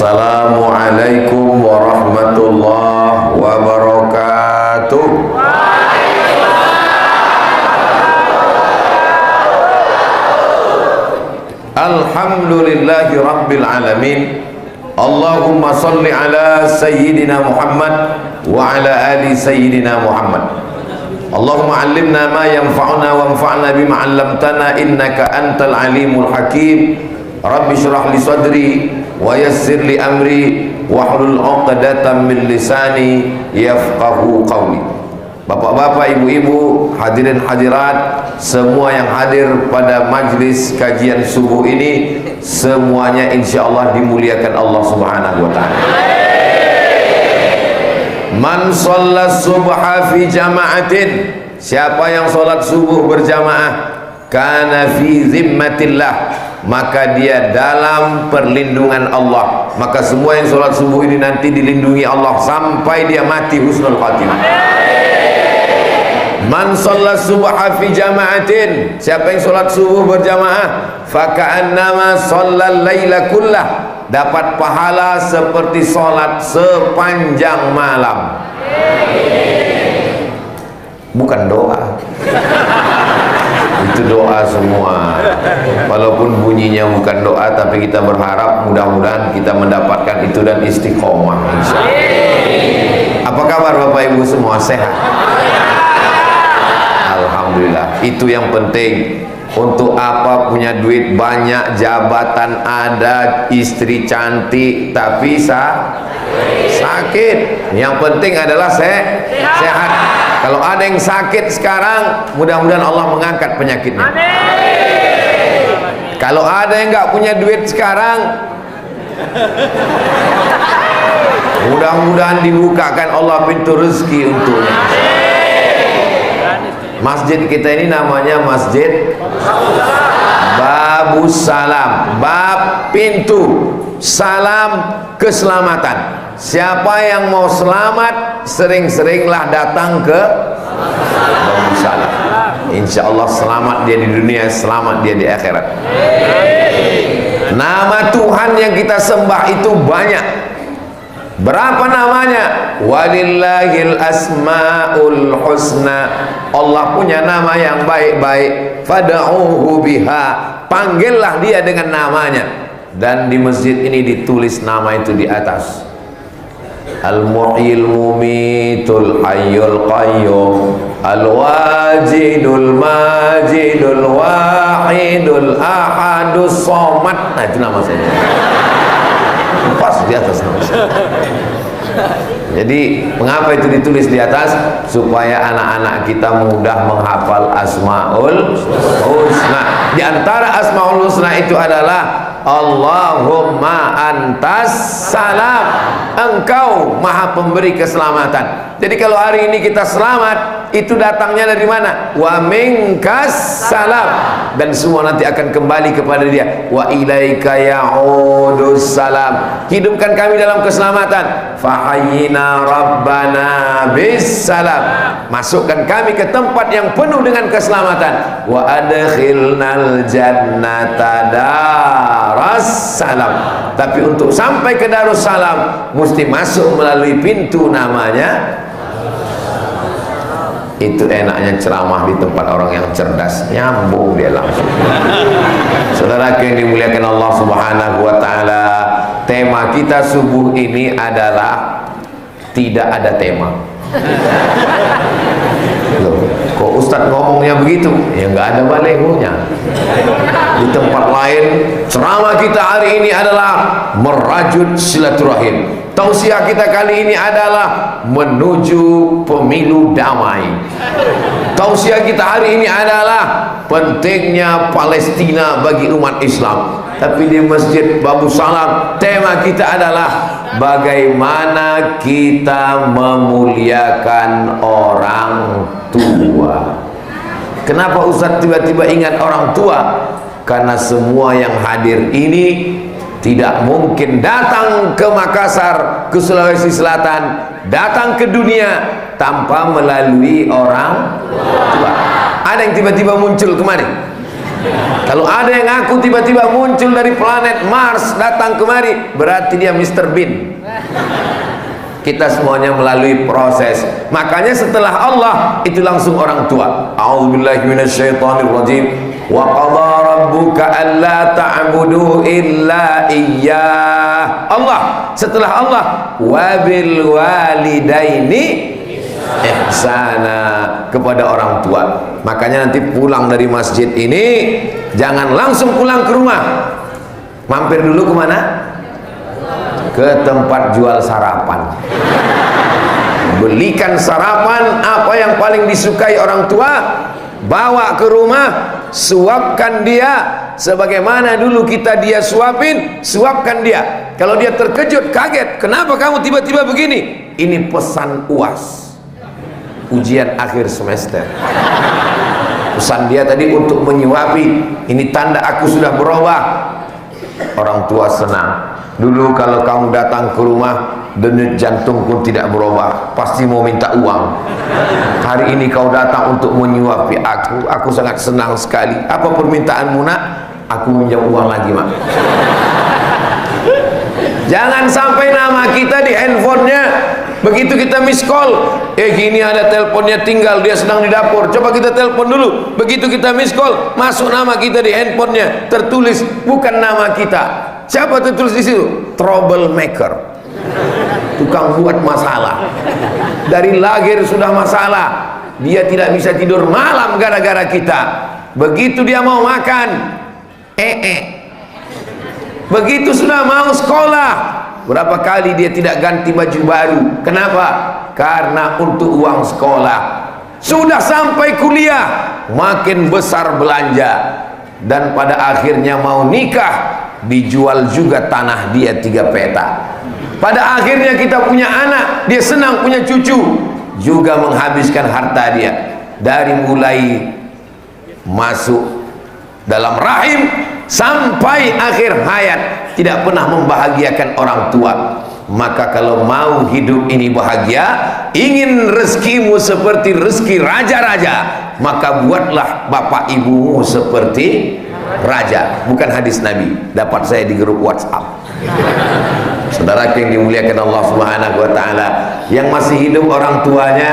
Assalamualaikum warahmatullahi wabarakatuh. Alhamdulillahi rabbil alamin. Allahumma salli ala sayyidina Muhammad wa ala ali sayyidina Muhammad. Allahumma allimna ma yanfa'una wanfa'na bima 'allamtana innaka antal alimul hakim. Rabbi shrah li sadri wa yassir li amri wahlul 'uqdatam min lisani yafqahu qawli. Bapak-bapak, ibu-ibu, hadirin hadirat, semua yang hadir pada majlis kajian subuh ini, semuanya insyaallah dimuliakan Allah Subhanahu wa taala. Man shalla subha fi jama'atin, siapa yang salat subuh berjamaah, kana fi zimmatillah, maka dia dalam perlindungan Allah. Maka semua yang salat subuh ini nanti dilindungi Allah sampai dia mati husnul khatimah. Man shalla subha fi jama'atin, siapa yang salat subuh berjamaah, faka'annama shallal laila kullah, dapat pahala seperti salat sepanjang malam. Bukan doa. Itu doa semua. Walaupun bunyinya bukan doa, tapi kita berharap mudah-mudahan kita mendapatkan itu dan istiqomah insyaallah. Apa kabar Bapak Ibu semua, sehat? Alhamdulillah, itu yang penting. Untuk apa punya duit banyak, jabatan ada, istri cantik, tapi sakit. Yang penting adalah sehat. Kalau ada yang sakit sekarang, mudah-mudahan Allah mengangkat penyakitnya. Kalau ada yang nggak punya duit sekarang, mudah-mudahan dibukakan Allah pintu rezeki untuknya. Masjid kita ini namanya Masjid Babus Salam, bab pintu salam keselamatan. Siapa yang mau selamat, sering-seringlah datang ke Babus Salam. Insya Allah selamat dia di dunia, selamat dia di akhirat. Nama Tuhan yang kita sembah itu banyak. Berapa namanya? Walillahil asmaul husna. Allah punya nama yang baik-baik. Fad'uhu biha, panggillah dia dengan namanya. Dan di masjid ini ditulis nama itu di atas. Al-Muhyil Mumitul Hayyul Qayyum, Al-Wajidul Majidul Wahidul Ahadus Somad. Nah, itu nama saya. Pas di atas nama saya. Jadi mengapa itu ditulis di atas? Supaya anak-anak kita mudah menghafal Asmaul Husna. Di antara Asmaul Husna itu adalah Allahumma antas salam, engkau maha pemberi keselamatan. Jadi kalau hari ini kita selamat, itu datangnya dari mana? Wa minkas salam, dan semua nanti akan kembali kepada dia. Wa ilaika ya'udus salam, hidupkan kami dalam keselamatan. Fahayyina rabbana bis salam, masukkan kami ke tempat yang penuh dengan keselamatan. Wa adkhilnal jannata daras salam. Tapi untuk sampai ke Darus Salam mesti masuk melalui pintu namanya. Itu enaknya ceramah di tempat orang yang cerdas, nyambung dia langsung. Saudara yang dimuliakan Allah Subhanahu wa taala, tema kita subuh ini adalah tidak ada tema. Loh, kok Ustadz ngomongnya begitu? Ya nggak ada balehonya. Di tempat lain ceramah kita hari ini adalah merajut silaturahim. Tausiah kita kali ini adalah menuju pemilu damai. Tausiah kita hari ini adalah pentingnya Palestina bagi umat Islam. Tapi di Masjid Babus Salam tema kita adalah bagaimana kita memuliakan orang tua. Kenapa Ustaz tiba-tiba ingat orang tua? Karena semua yang hadir ini tidak mungkin datang ke Makassar, ke Sulawesi Selatan, datang ke dunia tanpa melalui orang tua. Ada yang tiba-tiba muncul kemari? Kalau ada yang ngaku tiba-tiba muncul dari planet Mars datang kemari, berarti dia Mr. Bean. Kita semuanya melalui proses. Makanya setelah Allah itu langsung orang tua. A'udzubillahi minasyaitonirrajim. Wa qadha rabbuka alla ta'budu illa iyyah. Allah, setelah Allah, wabil walidaini ihsana, kepada orang tua. Makanya nanti pulang dari masjid ini jangan langsung pulang ke rumah, mampir dulu kemana? Ke tempat jual sarapan, belikan sarapan apa yang paling disukai orang tua, bawa ke rumah, suapkan dia sebagaimana dulu kita dia suapin, suapkan dia. Kalau dia terkejut, kaget, kenapa kamu tiba-tiba begini? Ini pesan UAS, ujian akhir semester. Pesan dia tadi untuk menyuapi, ini tanda aku sudah berubah. Orang tua senang. Dulu kalau kamu datang ke rumah, denyut jantungku tidak berubah, pasti mau minta uang. Hari ini kau datang untuk menyuapi aku sangat senang sekali. Apa permintaanmu nak? Aku minjam uang lagi mak. Jangan sampai nama kita di handphonenya, begitu kita miss call, gini ada teleponnya tinggal, dia sedang di dapur, coba kita telepon dulu. Begitu kita miss call, masuk nama kita di handphonenya, tertulis bukan nama kita. Siapa tertulis di situ? Troublemaker, tukang buat masalah. Dari lahir sudah masalah, dia tidak bisa tidur malam gara-gara kita. Begitu dia mau makan, begitu sudah mau sekolah, berapa kali dia tidak ganti baju baru. Kenapa? Karena untuk uang sekolah. Sudah sampai kuliah, makin besar belanja, dan pada akhirnya mau nikah, dijual juga tanah dia 3 peta. Pada akhirnya kita punya anak, dia senang punya cucu, juga menghabiskan harta dia. Dari mulai masuk dalam rahim sampai akhir hayat tidak pernah membahagiakan orang tua. Maka kalau mau hidup ini bahagia, ingin rezekimu seperti rezeki raja-raja, maka buatlah bapak ibumu seperti raja. Bukan hadis Nabi, dapat saya di grup WhatsApp. Saudara yang dimuliakan Allah Subhanahu wa taala, yang masih hidup orang tuanya,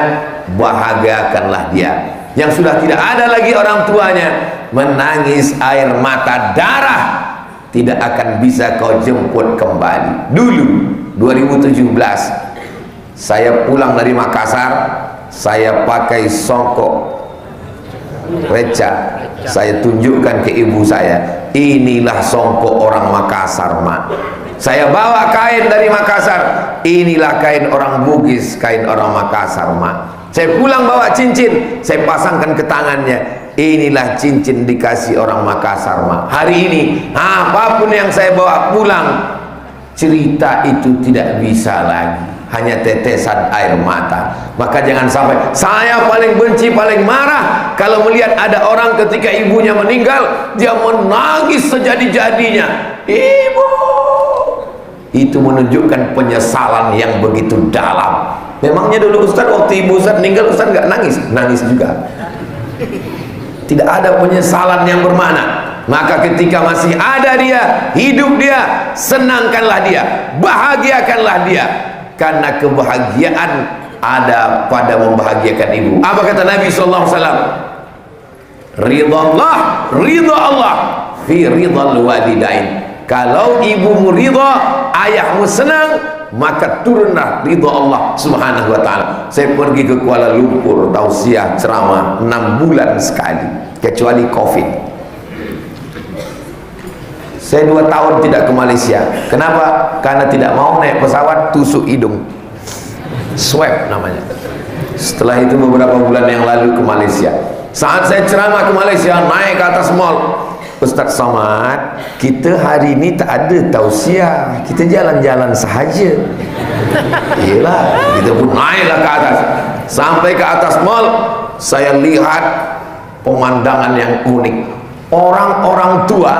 bahagiakanlah dia. Yang sudah tidak ada lagi orang tuanya, menangis air mata darah, tidak akan bisa kau jemput kembali. Dulu 2017 saya pulang dari Makassar, saya pakai songkok reca, saya tunjukkan ke ibu saya, inilah songkok orang Makassar mak. Saya bawa kain dari Makassar, inilah kain orang Bugis, kain orang Makassar mak. Saya pulang bawa cincin, saya pasangkan ke tangannya, inilah cincin dikasih orang Makassar mak. Hari ini apapun yang saya bawa pulang, cerita itu tidak bisa lagi, hanya tetesan air mata. Maka jangan sampai, saya paling benci, paling marah kalau melihat ada orang ketika ibunya meninggal, dia menangis sejadi-jadinya. Ibu, itu menunjukkan penyesalan yang begitu dalam. Memangnya dulu Ustaz waktu ibu Ustaz meninggal, Ustaz nggak nangis? Nangis juga. Tidak ada penyesalan yang bermakna. Maka ketika masih ada dia, hidup dia, senangkanlah dia, bahagiakanlah dia. Karena kebahagiaan ada pada membahagiakan ibu. Apa kata Nabi SAW? Ridha Allah, ridha Allah fi ridhal walidain. Kalau ibumu ridha, ayahmu senang, maka turunlah ridha Allah Subhanahu wa taala. Saya pergi ke Kuala Lumpur tausiah ceramah 6 bulan sekali, kecuali Covid. Saya 2 tahun tidak ke Malaysia. Kenapa? Karena tidak mau naik pesawat, tusuk hidung, swab namanya. Setelah itu beberapa bulan yang lalu ke Malaysia. Saat saya ceramah ke Malaysia, naik ke atas mall, Ustaz Somad, kita hari ini tak ada tausiah, kita jalan-jalan sahaja. Yelah, kita pun naiklah ke atas. Sampai ke atas mall, saya lihat pemandangan yang unik. Orang-orang tua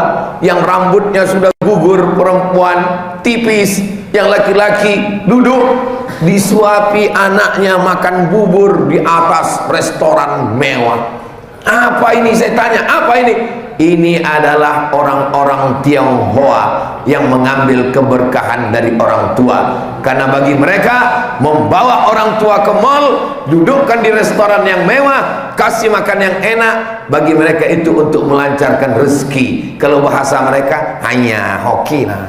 yang rambutnya sudah gugur, perempuan tipis, yang laki-laki duduk disuapi anaknya makan bubur di atas restoran mewah. Apa ini? Saya tanya, apa ini? ini adalah orang-orang Tionghoa yang mengambil keberkahan dari orang tua, karena bagi mereka membawa orang tua ke mall, dudukkan di restoran yang mewah, kasih makan yang enak, bagi mereka itu untuk melancarkan rezeki. Kalau bahasa mereka hanya hoki nah.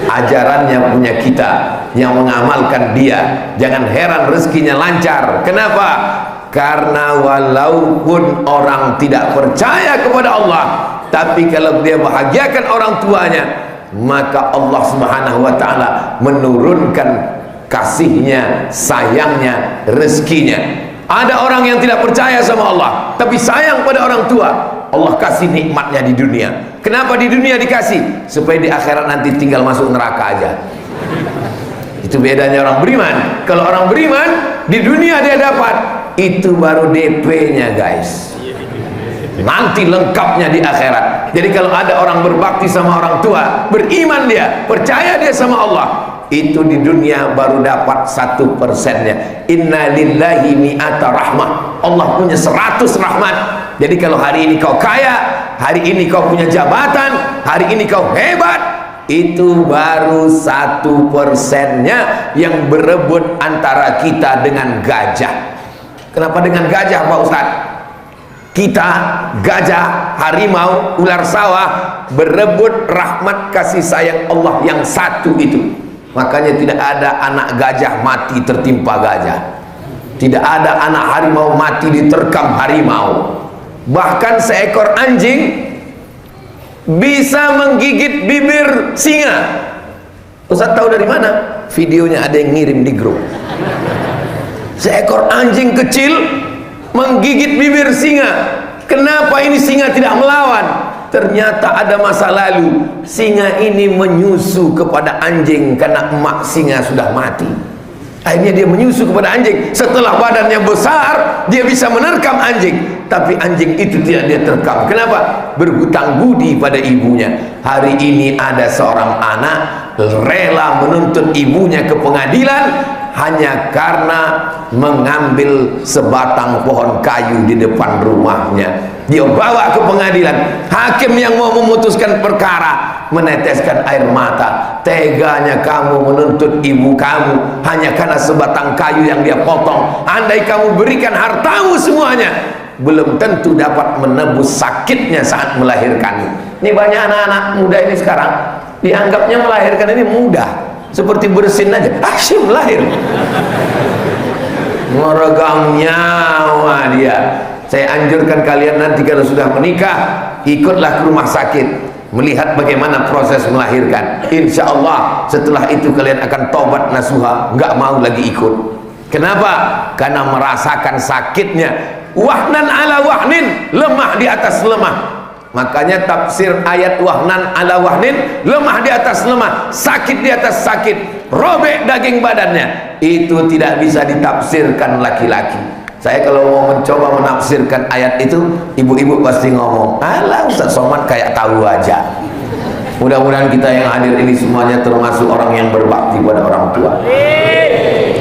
Ajarannya punya kita yang mengamalkan dia, jangan heran rezekinya lancar. Kenapa? Karena walaupun orang tidak percaya kepada Allah, tapi kalau dia bahagiakan orang tuanya, maka Allah Subhanahu wa ta'ala menurunkan kasihnya, sayangnya, rezekinya. Ada orang yang tidak percaya sama Allah tapi sayang pada orang tua, Allah kasih nikmatnya di dunia. Kenapa di dunia dikasih? Supaya di akhirat nanti tinggal masuk neraka aja. Itu bedanya orang beriman. Kalau orang beriman di dunia dia dapat, itu baru DP-nya guys, nanti lengkapnya di akhirat. Jadi kalau ada orang berbakti sama orang tua, beriman dia, percaya dia sama Allah, itu di dunia baru dapat 1%-nya. Inna lillahi mi'ata rahmah, Allah punya 100 rahmat. Jadi kalau hari ini kau kaya, hari ini kau punya jabatan, hari ini kau hebat, itu baru 1%-nya yang berebut antara kita dengan gajah. Kenapa dengan gajah Pak Ustadz? Kita, gajah, harimau, ular sawah berebut rahmat kasih sayang Allah yang satu itu. Makanya tidak ada anak gajah mati tertimpa gajah, tidak ada anak harimau mati diterkam harimau. Bahkan seekor anjing bisa menggigit bibir singa. Ustaz tahu dari mana? Videonya ada yang ngirim di grup. Seekor anjing kecil menggigit bibir singa. Kenapa ini singa tidak melawan? Ternyata ada masa lalu singa ini menyusu kepada anjing karena emak singa sudah mati. Akhirnya dia menyusu kepada anjing. Setelah badannya besar, dia bisa menerkam anjing, tapi anjing itu tidak dia terkam. Kenapa? Berhutang budi pada ibunya. Hari ini ada seorang anak rela menuntut ibunya ke pengadilan hanya karena mengambil sebatang pohon kayu di depan rumahnya. Dia bawa ke pengadilan. Hakim yang mau memutuskan perkara meneteskan air mata. Teganya kamu menuntut ibu kamu hanya karena sebatang kayu yang dia potong. Andai kamu berikan hartamu semuanya, belum tentu dapat menebus sakitnya saat melahirkan. Ini banyak anak-anak muda ini sekarang dianggapnya melahirkan ini mudah, seperti bersin aja, asyik lahir. Meregang nyawa dia. Saya anjurkan kalian nanti kalau sudah menikah, ikutlah ke rumah sakit, melihat bagaimana proses melahirkan. Insya Allah setelah itu kalian akan tobat nasuha, nggak mau lagi ikut. Kenapa? Karena merasakan sakitnya. Wahnan ala wahnin, lemah di atas lemah. Makanya tafsir ayat wahnan ala wahnin, lemah di atas lemah, sakit di atas sakit, robek daging badannya, itu tidak bisa ditafsirkan laki-laki. Saya kalau mau mencoba menafsirkan ayat itu, ibu-ibu pasti ngomong, alah Ustaz Somad kayak tahu aja. Mudah-mudahan kita yang hadir ini semuanya termasuk orang yang berbakti pada orang tua,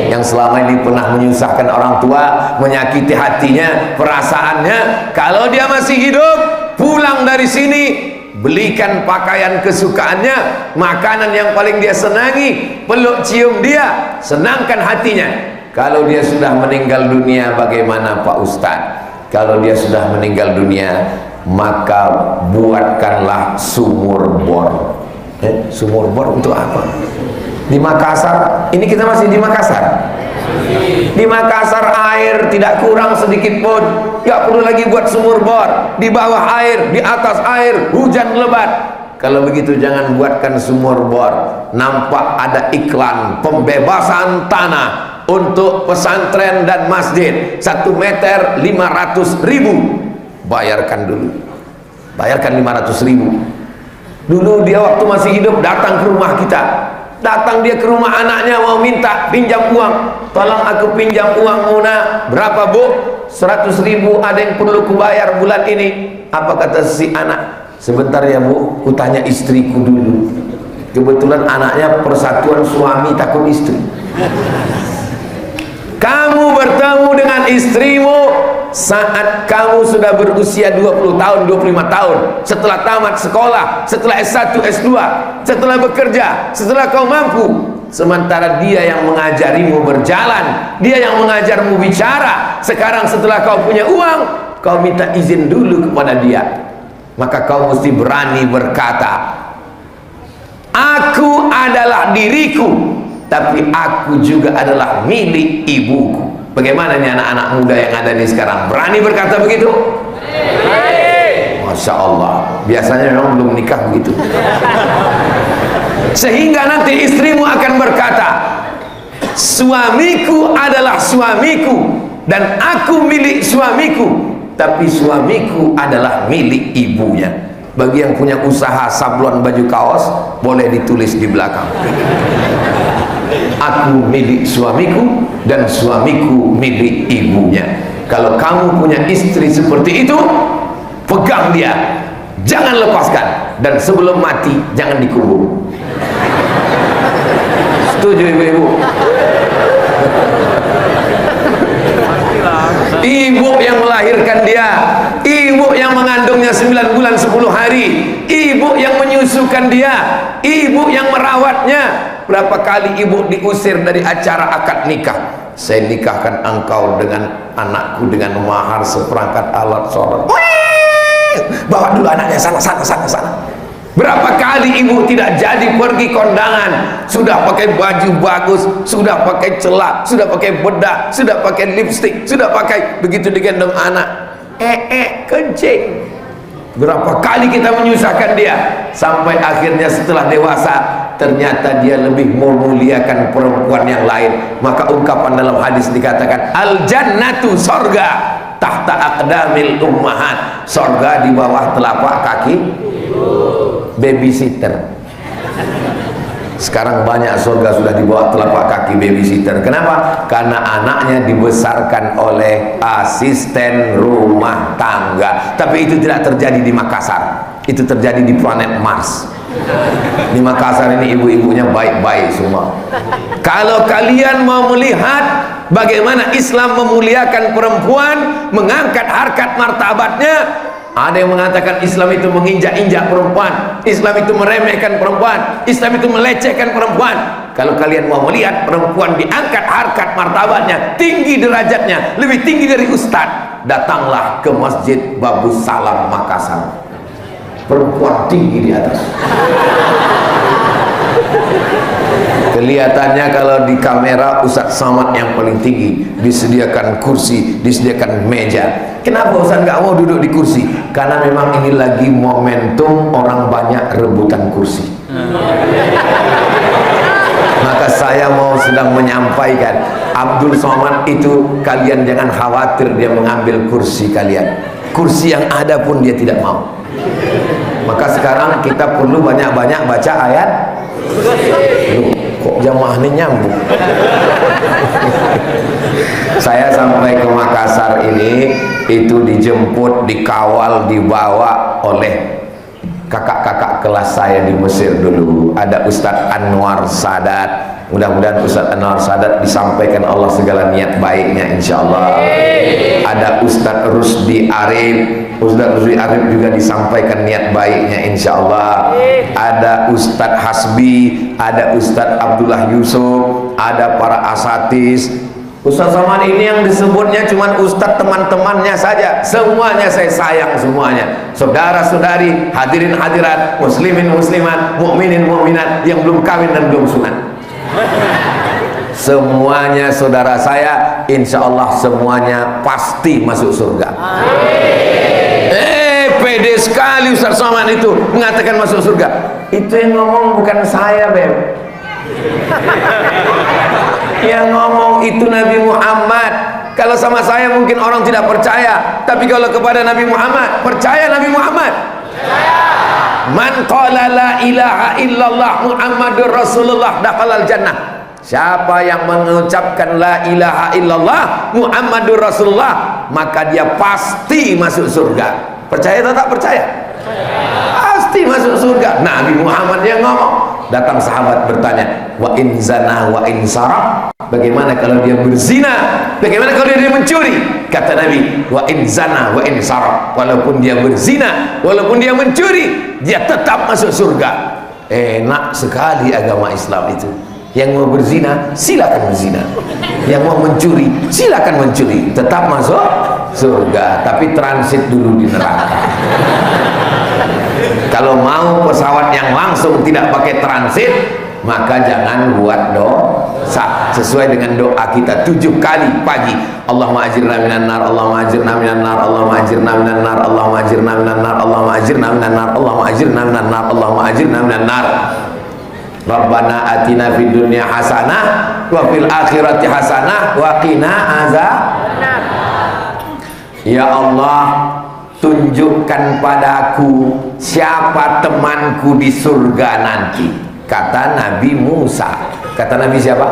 yang selama ini pernah menyusahkan orang tua, menyakiti hatinya, perasaannya. Kalau dia masih hidup, pulang dari sini, belikan pakaian kesukaannya, makanan yang paling dia senangi, peluk cium dia, senangkan hatinya. Kalau dia sudah meninggal dunia, bagaimana Pak Ustadz? Kalau dia sudah meninggal dunia, maka buatkanlah sumur bor. Sumur bor untuk apa? Di Makassar, ini kita masih di Makassar. Di Makassar air tidak kurang sedikit pun, nggak perlu lagi buat sumur bor. Di bawah air, di atas air, hujan lebat. Kalau begitu jangan buatkan sumur bor. Nampak ada iklan pembebasan tanah untuk pesantren dan masjid, 1 meter 500.000. Bayarkan dulu, bayarkan 500.000. Dulu dia waktu masih hidup datang ke rumah kita, datang dia ke rumah anaknya mau minta pinjam uang, tolong aku pinjam uang Muna. Berapa Bu? 100.000, ada yang perlu kubayar bulan ini. Apa kata si anak? Sebentar ya Bu, kutanya istriku dulu. Kebetulan anaknya persatuan suami takut istri. Kamu bertemu dengan istrimu saat kamu sudah berusia 20 tahun, 25 tahun, setelah tamat sekolah, setelah S1, S2, setelah bekerja, setelah kau mampu, sementara dia yang mengajarimu berjalan, dia yang mengajarmu bicara. Sekarang setelah kau punya uang, kau minta izin dulu kepada dia. Maka kau mesti berani berkata, aku adalah diriku, tapi aku juga adalah milik ibuku. Bagaimana nih anak-anak muda yang ada nih sekarang? Berani berkata begitu? Masya Allah. Biasanya memang belum nikah begitu. Sehingga nanti istrimu akan berkata, suamiku adalah suamiku dan aku milik suamiku, tapi suamiku adalah milik ibunya. Bagi yang punya usaha sablon baju kaos, boleh ditulis di belakang, aku milik suamiku dan suamiku milik ibunya. Kalau kamu punya istri seperti itu, pegang dia, jangan lepaskan, dan sebelum mati jangan dikubur. Setuju ibu-ibu? Ibu yang melahirkan dia, ibu yang mengandungnya 9 bulan 10 hari, ibu yang menyusukan dia, ibu yang merawatnya. Berapa kali ibu diusir dari acara akad nikah? Saya nikahkan engkau dengan anakku dengan mahar seperangkat alat sholat. Bawa dulu anaknya sana. Berapa kali ibu tidak jadi pergi kondangan, sudah pakai baju bagus, sudah pakai celak, sudah pakai bedak, sudah pakai lipstik, sudah pakai, begitu digendong anak, kencing. Berapa kali kita menyusahkan dia, sampai akhirnya setelah dewasa ternyata dia lebih memuliakan perempuan yang lain. Maka ungkapan dalam hadis dikatakan, al jannatu, sorga, tahta aqdamil ummahat, sorga di bawah telapak kaki babysitter. Sekarang banyak surga sudah di bawah telapak kaki babysitter. Kenapa? Karena anaknya dibesarkan oleh asisten rumah tangga. Tapi itu tidak terjadi di Makassar, itu terjadi di planet Mars. Di Makassar ini ibu-ibunya baik-baik semua. Kalau kalian mau melihat bagaimana Islam memuliakan perempuan, mengangkat harkat martabatnya, ada yang mengatakan Islam itu menginjak-injak perempuan, Islam itu meremehkan perempuan, Islam itu melecehkan perempuan. Kalau kalian mau melihat perempuan diangkat harkat martabatnya, tinggi derajatnya, lebih tinggi dari ustadz, datanglah ke Masjid Babus Salam Makassar. Perempuan tinggi di atas. Kelihatannya kalau di kamera Ustadz Somad yang paling tinggi, disediakan kursi, disediakan meja. Kenapa Ustadz nggak mau duduk di kursi? Karena memang ini lagi momentum orang banyak rebutan kursi. Maka saya mau sedang menyampaikan, Abdul Somad itu kalian jangan khawatir dia mengambil kursi kalian. Kursi yang ada pun dia tidak mau. Maka sekarang kita perlu banyak-banyak baca ayat. Kok jamaah ini nyambung? Saya sampai ke Makassar ini itu dijemput, dikawal, dibawa oleh kakak-kakak kelas saya di Mesir dulu. Ada Ustadz Anwar Sadat. Mudah-mudahan Ustadz Anwar Sadat disampaikan Allah segala niat baiknya, insya Allah. Ada Ustadz Rusdi Arif. Ustadz Rusdi Arif juga disampaikan niat baiknya, insya Allah. Ada Ustadz Hasbi, ada Ustadz Abdullah Yusuf, ada para asatis. Ustadz Somad ini yang disebutnya cuma Ustadz teman-temannya saja. Semuanya saya sayang semuanya. Saudara-saudari, hadirin hadirat, muslimin muslimat, mukminin mukminat yang belum kawin dan belum sunat, semuanya saudara saya, insya Allah semuanya pasti masuk surga. Pede sekali Ustadz Somad itu mengatakan masuk surga. Itu yang ngomong bukan saya, Beb. Yang ngomong itu Nabi Muhammad. Kalau sama saya mungkin orang tidak percaya, tapi kalau kepada Nabi Muhammad, percaya Nabi Muhammad. Man qala la ilaha illallah Muhammadur Rasulullah dakhalal jannah. Siapa yang mengucapkan la ilaha illallah Muhammadur Rasulullah, maka dia pasti masuk surga. Percaya atau tak percaya? Pasti masuk surga. Nabi Muhammad yang ngomong. Datang sahabat bertanya, wa in zana wa in saraq, bagaimana kalau dia berzina, bagaimana kalau dia mencuri? Kata Nabi, wa in zana wa in saraq, walaupun dia berzina, walaupun dia mencuri, dia tetap masuk surga. Enak sekali agama Islam itu. Yang mau berzina, silakan berzina. Yang mau mencuri, silakan mencuri, tetap masuk surga, tapi transit dulu di neraka. Kalau mau pesawat yang langsung tidak pakai transit, maka jangan buat dosa. Sesuai dengan doa kita 7 kali pagi, Allahumma ajirna minan nar, Allahumma ajirna minan nar, Allahumma ajirna minan nar, Allahumma ajirna minan nar, Allahumma ajirna minan nar, Allahumma ajirna minan nar, Allahumma ajirna minan nar. Rabbana atina fid dunya hasanah wa fil akhirati hasanah wa qina azabannar. Ya Allah, tunjukkan padaku siapa temanku di surga nanti. Kata Nabi Musa. Kata Nabi siapa?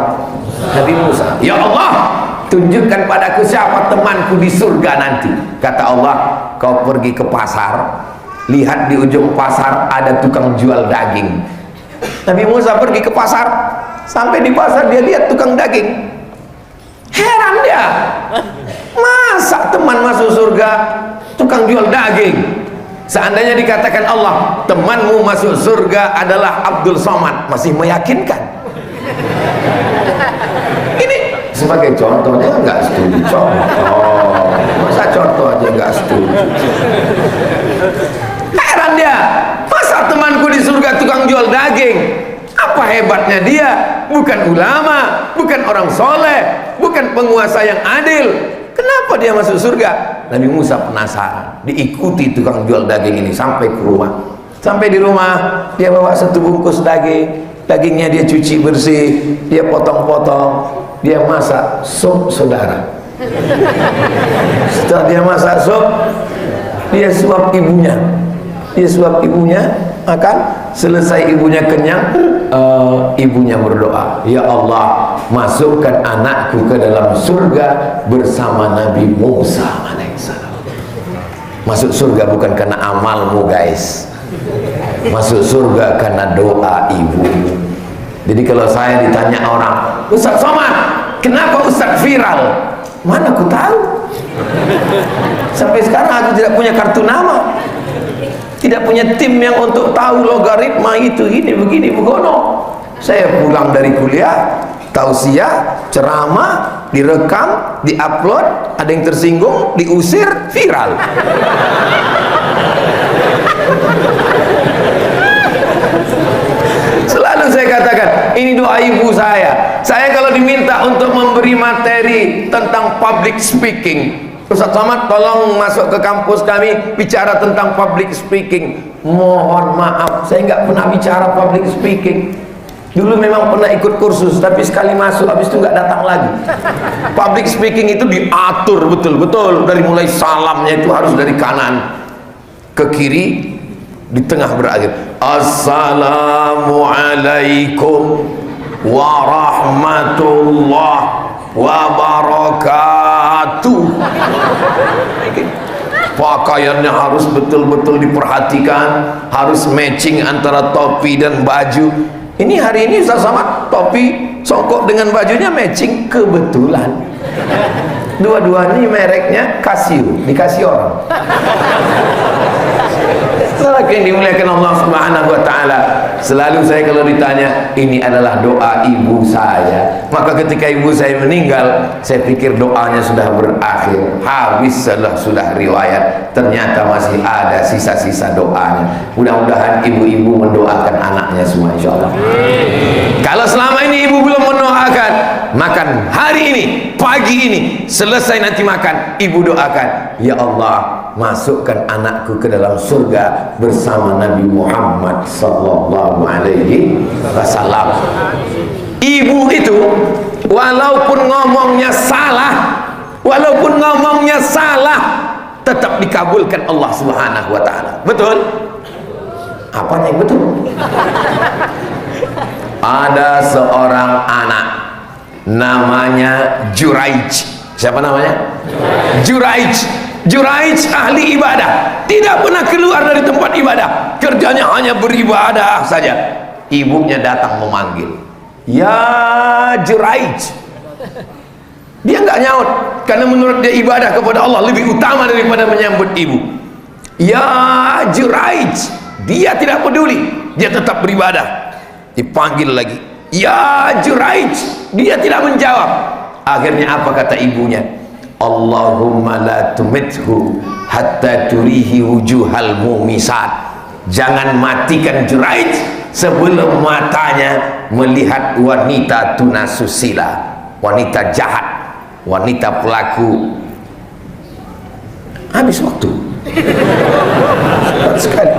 Nabi Musa. Ya Allah, tunjukkan padaku siapa temanku di surga nanti. Kata Allah, kau pergi ke pasar, lihat di ujung pasar ada tukang jual daging. Nabi Musa pergi ke pasar, sampai di pasar dia lihat tukang daging. Heran dia, masa teman masuk surga tukang jual daging? Seandainya dikatakan Allah, temanmu masuk surga adalah Abdul Somad, masih meyakinkan. Ini sebagai contohnya nggak setuju. Contoh, masa contoh aja nggak setuju. Heran dia, masa temanku di surga tukang jual daging? Apa hebatnya dia? Bukan ulama, bukan orang soleh, bukan penguasa yang adil. Kenapa dia masuk surga? Nabi Musa penasaran, diikuti tukang jual daging ini sampai ke rumah. Sampai di rumah, dia bawa 1 bungkus daging. Dagingnya dia cuci bersih, dia potong-potong, dia masak sup, saudara. Setelah dia masak sup, dia suap ibunya. Dia suap ibunya, makan. Selesai ibunya kenyang, ibunya berdoa, ya Allah, masukkan anakku ke dalam surga bersama Nabi Musa alaihissalam. Masuk surga bukan karena amalmu guys, masuk surga karena doa ibu. Jadi kalau saya ditanya orang, Ustaz Somad, kenapa Ustaz viral? Mana aku tahu? Sampai sekarang aku tidak punya kartu nama, tidak punya tim yang untuk tahu logaritma itu, ini begini begono. Saya pulang dari kuliah, tausiah, ceramah, direkam, diupload, ada yang tersinggung, diusir, viral. Selalu saya katakan, ini doa ibu saya. Saya kalau diminta untuk memberi materi tentang public speaking, Ustaz Somad tolong masuk ke kampus kami bicara tentang public speaking. Mohon maaf, saya nggak pernah bicara public speaking. Dulu memang pernah ikut kursus, tapi sekali masuk habis itu nggak datang lagi. Public speaking itu diatur betul-betul, dari mulai salamnya itu harus dari kanan ke kiri, di tengah berakhir Assalamualaikum warahmatullahi wabarakatuh. Pakaiannya harus betul-betul diperhatikan, harus matching antara topi dan baju. Ini hari ini Ustaz Somad topi songkok dengan bajunya matching kebetulan. Dua-duanya mereknya Casio, dikasih orang. Lagi yang dimuliakan Allah Subhanahu wa taala, selalu saya kalau ditanya, ini adalah doa ibu saya. Maka ketika ibu saya meninggal, saya pikir doanya sudah berakhir, habis sudah riwayat, ternyata masih ada sisa-sisa doanya. Mudah-mudahan ibu-ibu mendoakan anaknya semua insyaallah. Kalau selama ini ibu belum mendoakan, makan hari ini, pagi ini, selesai nanti makan, ibu doakan, ya Allah, masukkan anakku ke dalam surga bersama Nabi Muhammad sallallahu alaihi wasallam. Ibu itu walaupun ngomongnya salah, tetap dikabulkan Allah Subhanahu wa taala. Betul? Apanya yang betul? Ada seorang anak namanya Juraij. Siapa namanya? Juraij ahli ibadah, tidak pernah keluar dari tempat ibadah, kerjanya hanya beribadah saja. Ibunya datang memanggil, ya Juraij, Dia nggak nyaut karena menurut dia ibadah kepada Allah lebih utama daripada menyambut ibu. Ya Juraij, dia tidak peduli, dia tetap beribadah. Dipanggil lagi, ya Juraij, dia tidak menjawab. Akhirnya apa kata ibunya? Allahumma la tumithu hatta turihi wujuhal mumisat. Jangan matikan Juraij sebelum matanya melihat wanita tunasusila, wanita jahat, wanita pelaku. Habis waktu. Cepat sekali.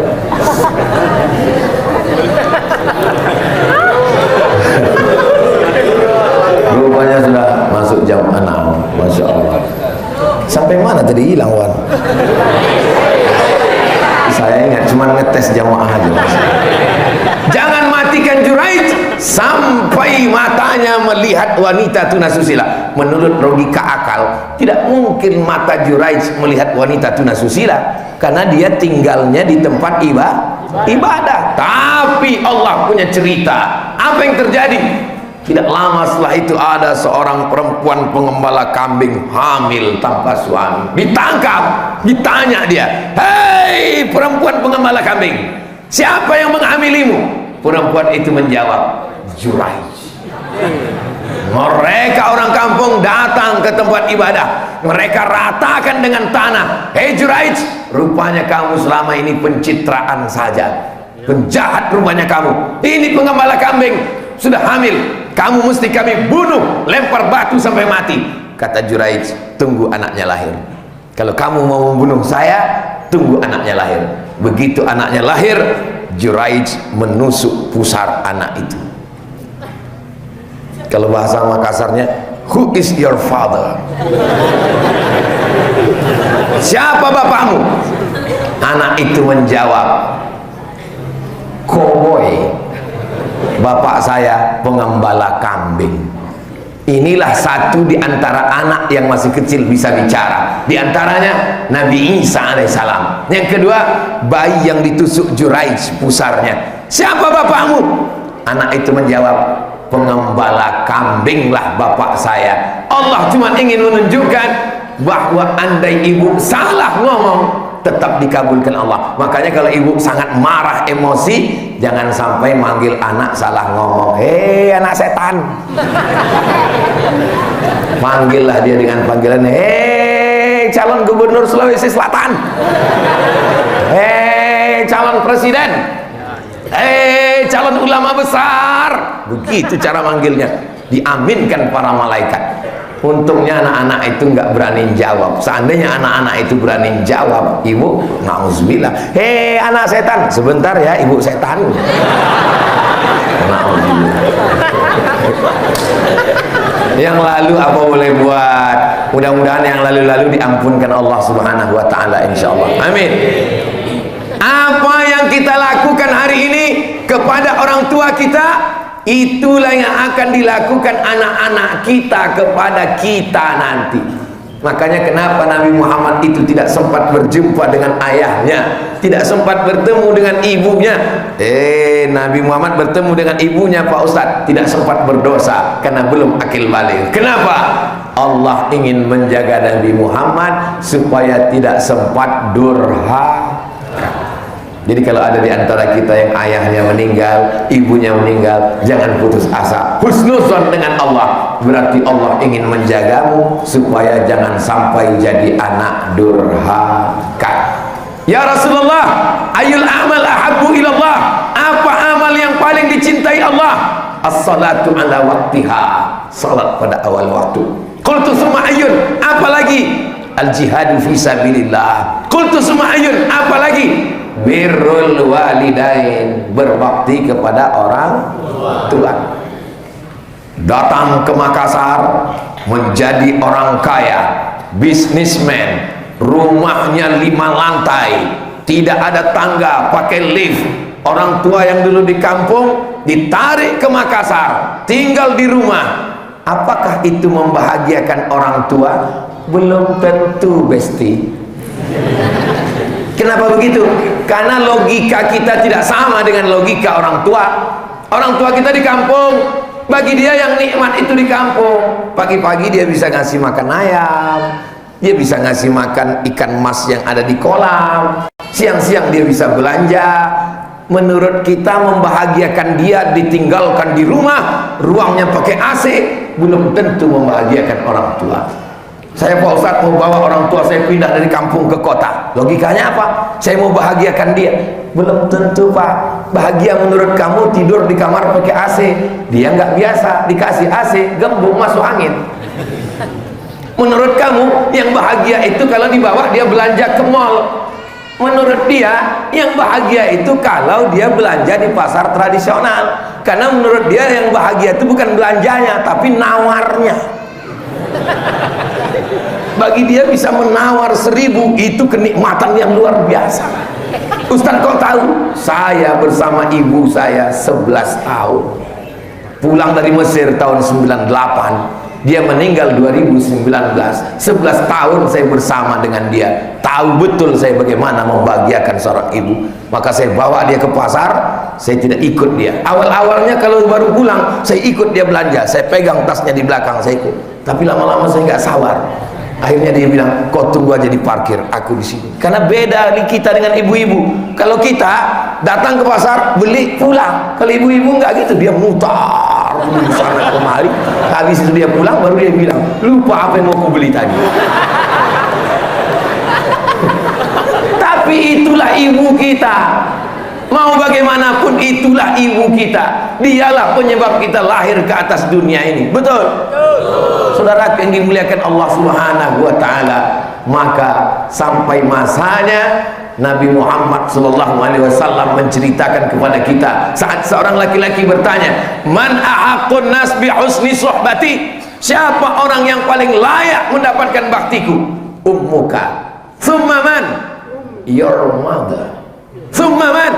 Rupanya sudah masuk jam 6. Masya Allah. Sampai mana tadi hilang, Wan? Saya ingat cuma ngetes jamaah aja. Jangan matikan Juraij sampai matanya melihat wanita tunasusila. Menurut logika akal, tidak mungkin mata Juraij melihat wanita tunasusila karena dia tinggalnya di tempat ibadah. Tapi Allah punya cerita. Apa yang terjadi? Tidak lama setelah itu ada seorang perempuan pengembala kambing hamil tanpa suami. Ditangkap, ditanya dia, hei perempuan pengembala kambing, siapa yang menghamilimu? Perempuan itu menjawab, Juraij. Mereka orang kampung datang ke tempat ibadah, mereka ratakan dengan tanah. Hei Juraij, rupanya kamu selama ini pencitraan saja, penjahat rupanya kamu. Ini pengembala kambing sudah hamil, kamu mesti kami bunuh, lempar batu sampai mati. Kata Juraij, tunggu anaknya lahir. Kalau kamu mau membunuh saya, tunggu anaknya lahir. Begitu anaknya lahir, Juraij menusuk pusar anak itu. Kalau bahasa Makassarnya, who is your father? Siapa bapakmu? Anak itu menjawab, koboi. Bapak saya pengembala kambing. Inilah satu di antara anak yang masih kecil bisa bicara. Di antaranya Nabi Isa alaihissalam. Yang kedua, bayi yang ditusuk Juraij pusarnya. Siapa bapakmu? Anak itu menjawab, pengembala kambing lah bapak saya. Allah cuma ingin menunjukkan bahwa andai ibu salah ngomong, tetap dikabulkan Allah. Makanya kalau ibu sangat marah, emosi, jangan sampai manggil anak salah ngomong. Hei anak setan. Panggillah dia dengan panggilan, hei calon gubernur Sulawesi Selatan, hei calon presiden, hei calon ulama besar. Begitu cara manggilnya, diaminkan para malaikat. Untungnya anak-anak itu nggak berani jawab. Seandainya anak-anak itu berani jawab, ibu nauzubillah, hei anak setan, sebentar ya ibu setan. Nauzubillah. Yang lalu apa boleh buat. Mudah-mudahan yang lalu-lalu diampunkan Allah Subhanahu wa taala insyaallah. Amin. Apa yang kita lakukan hari ini kepada orang tua kita, itulah yang akan dilakukan anak-anak kita kepada kita nanti. Makanya kenapa Nabi Muhammad itu tidak sempat berjumpa dengan ayahnya, tidak sempat bertemu dengan ibunya. Nabi Muhammad bertemu dengan ibunya Pak Ustadz, tidak sempat berdosa karena belum akil balik. Kenapa? Allah ingin menjaga Nabi Muhammad supaya tidak sempat durhaka. Jadi kalau ada di antara kita yang ayahnya meninggal, ibunya meninggal, jangan putus asa. Husnuzon dengan Allah, berarti Allah ingin menjagamu supaya jangan sampai jadi anak durhaka. Ya Rasulullah, ayul amal ahabbu ilallah. Apa amal yang paling dicintai Allah? As-salatu ala waktiha, salat pada awal waktu. Qultu summa ayun, apalagi? Al-jihadu fi sabilillah. Qultu summa ayun, apalagi? Birrul walidain, berbakti kepada orang tua. Datang ke Makassar, menjadi orang kaya, bisnismen, rumahnya 5 lantai, tidak ada tangga, pakai lift. Orang tua yang dulu di kampung ditarik ke Makassar, tinggal di rumah. Apakah itu membahagiakan orang tua? Belum tentu, besti. Kenapa begitu? Karena logika kita tidak sama dengan logika orang tua. Orang tua kita di kampung Bagi dia yang nikmat itu di kampung, pagi-pagi dia bisa ngasih makan ayam, dia bisa ngasih makan ikan mas yang ada di kolam, siang-siang dia bisa belanja. Menurut kita membahagiakan dia ditinggalkan di rumah, ruangnya pakai AC, belum tentu membahagiakan orang tua. Saya Pak Ustadz mau bawa orang tua saya pindah dari kampung ke kota, logikanya apa? Saya mau bahagiakan dia, belum tentu Pak. Bahagia menurut kamu tidur di kamar pakai AC, dia nggak biasa, dikasih AC gembung masuk angin. Menurut kamu yang bahagia itu kalau dibawa dia belanja ke mall. Menurut dia yang bahagia itu kalau dia belanja di pasar tradisional, karena menurut dia yang bahagia itu bukan belanjanya tapi nawarnya. Bagi dia bisa menawar 1000 itu kenikmatan yang luar biasa. Ustaz kau tahu? Saya bersama ibu saya 11 tahun. Pulang dari Mesir tahun 98. Dia meninggal 2019. 11 tahun saya bersama dengan dia. Tahu betul saya bagaimana membahagiakan seorang ibu. Maka saya bawa dia ke pasar, saya tidak ikut dia. Awal-awalnya kalau baru pulang, saya ikut dia belanja. Saya pegang tasnya di belakang, saya ikut. Tapi lama-lama saya nggak sabar. Akhirnya dia bilang, kau tunggu aja di parkir, aku di sini. Karena beda kita dengan ibu-ibu. Kalau kita datang ke pasar, beli, pulang. Kalau ibu-ibu nggak gitu, dia mutar di sana kemari. Habis itu dia pulang, baru dia bilang, lupa apa yang mau aku beli tadi. Tapi itulah ibu kita. Mau bagaimanapun itulah ibu kita. Dialah penyebab kita lahir ke atas dunia ini. Betul? Saudara yang dimuliakan Allah Subhanahu wa taala, maka sampai masanya Nabi Muhammad sallallahu alaihi wasallam menceritakan kepada kita saat seorang laki-laki bertanya, "Man ahaqqun nas bi husni suhbati?" Siapa orang yang paling layak mendapatkan baktiku? Ummuka. Thumma man? Your mother. Thumma man?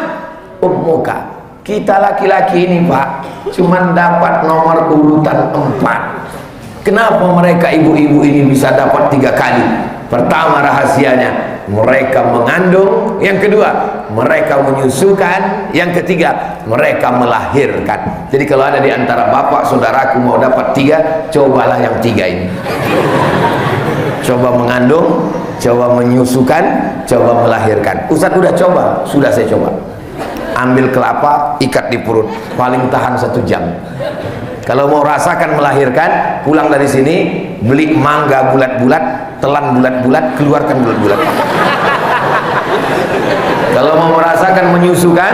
Ummuka. Kita laki-laki ini Pak cuman dapat nomor urutan 4. Kenapa mereka ibu-ibu ini bisa dapat 3 kali? Pertama rahasianya, mereka mengandung. Yang kedua, mereka menyusukan. Yang ketiga, mereka melahirkan. Jadi kalau ada di antara bapak saudaraku mau dapat 3, cobalah yang 3 ini. Coba mengandung, coba menyusukan, coba melahirkan. Ustaz udah coba? Sudah saya coba. Ambil kelapa, ikat di perut, paling tahan 1 jam. Kalau mau rasakan melahirkan, pulang dari sini, beli mangga bulat-bulat, telan bulat-bulat, keluarkan bulat-bulat. Kalau mau merasakan menyusukan,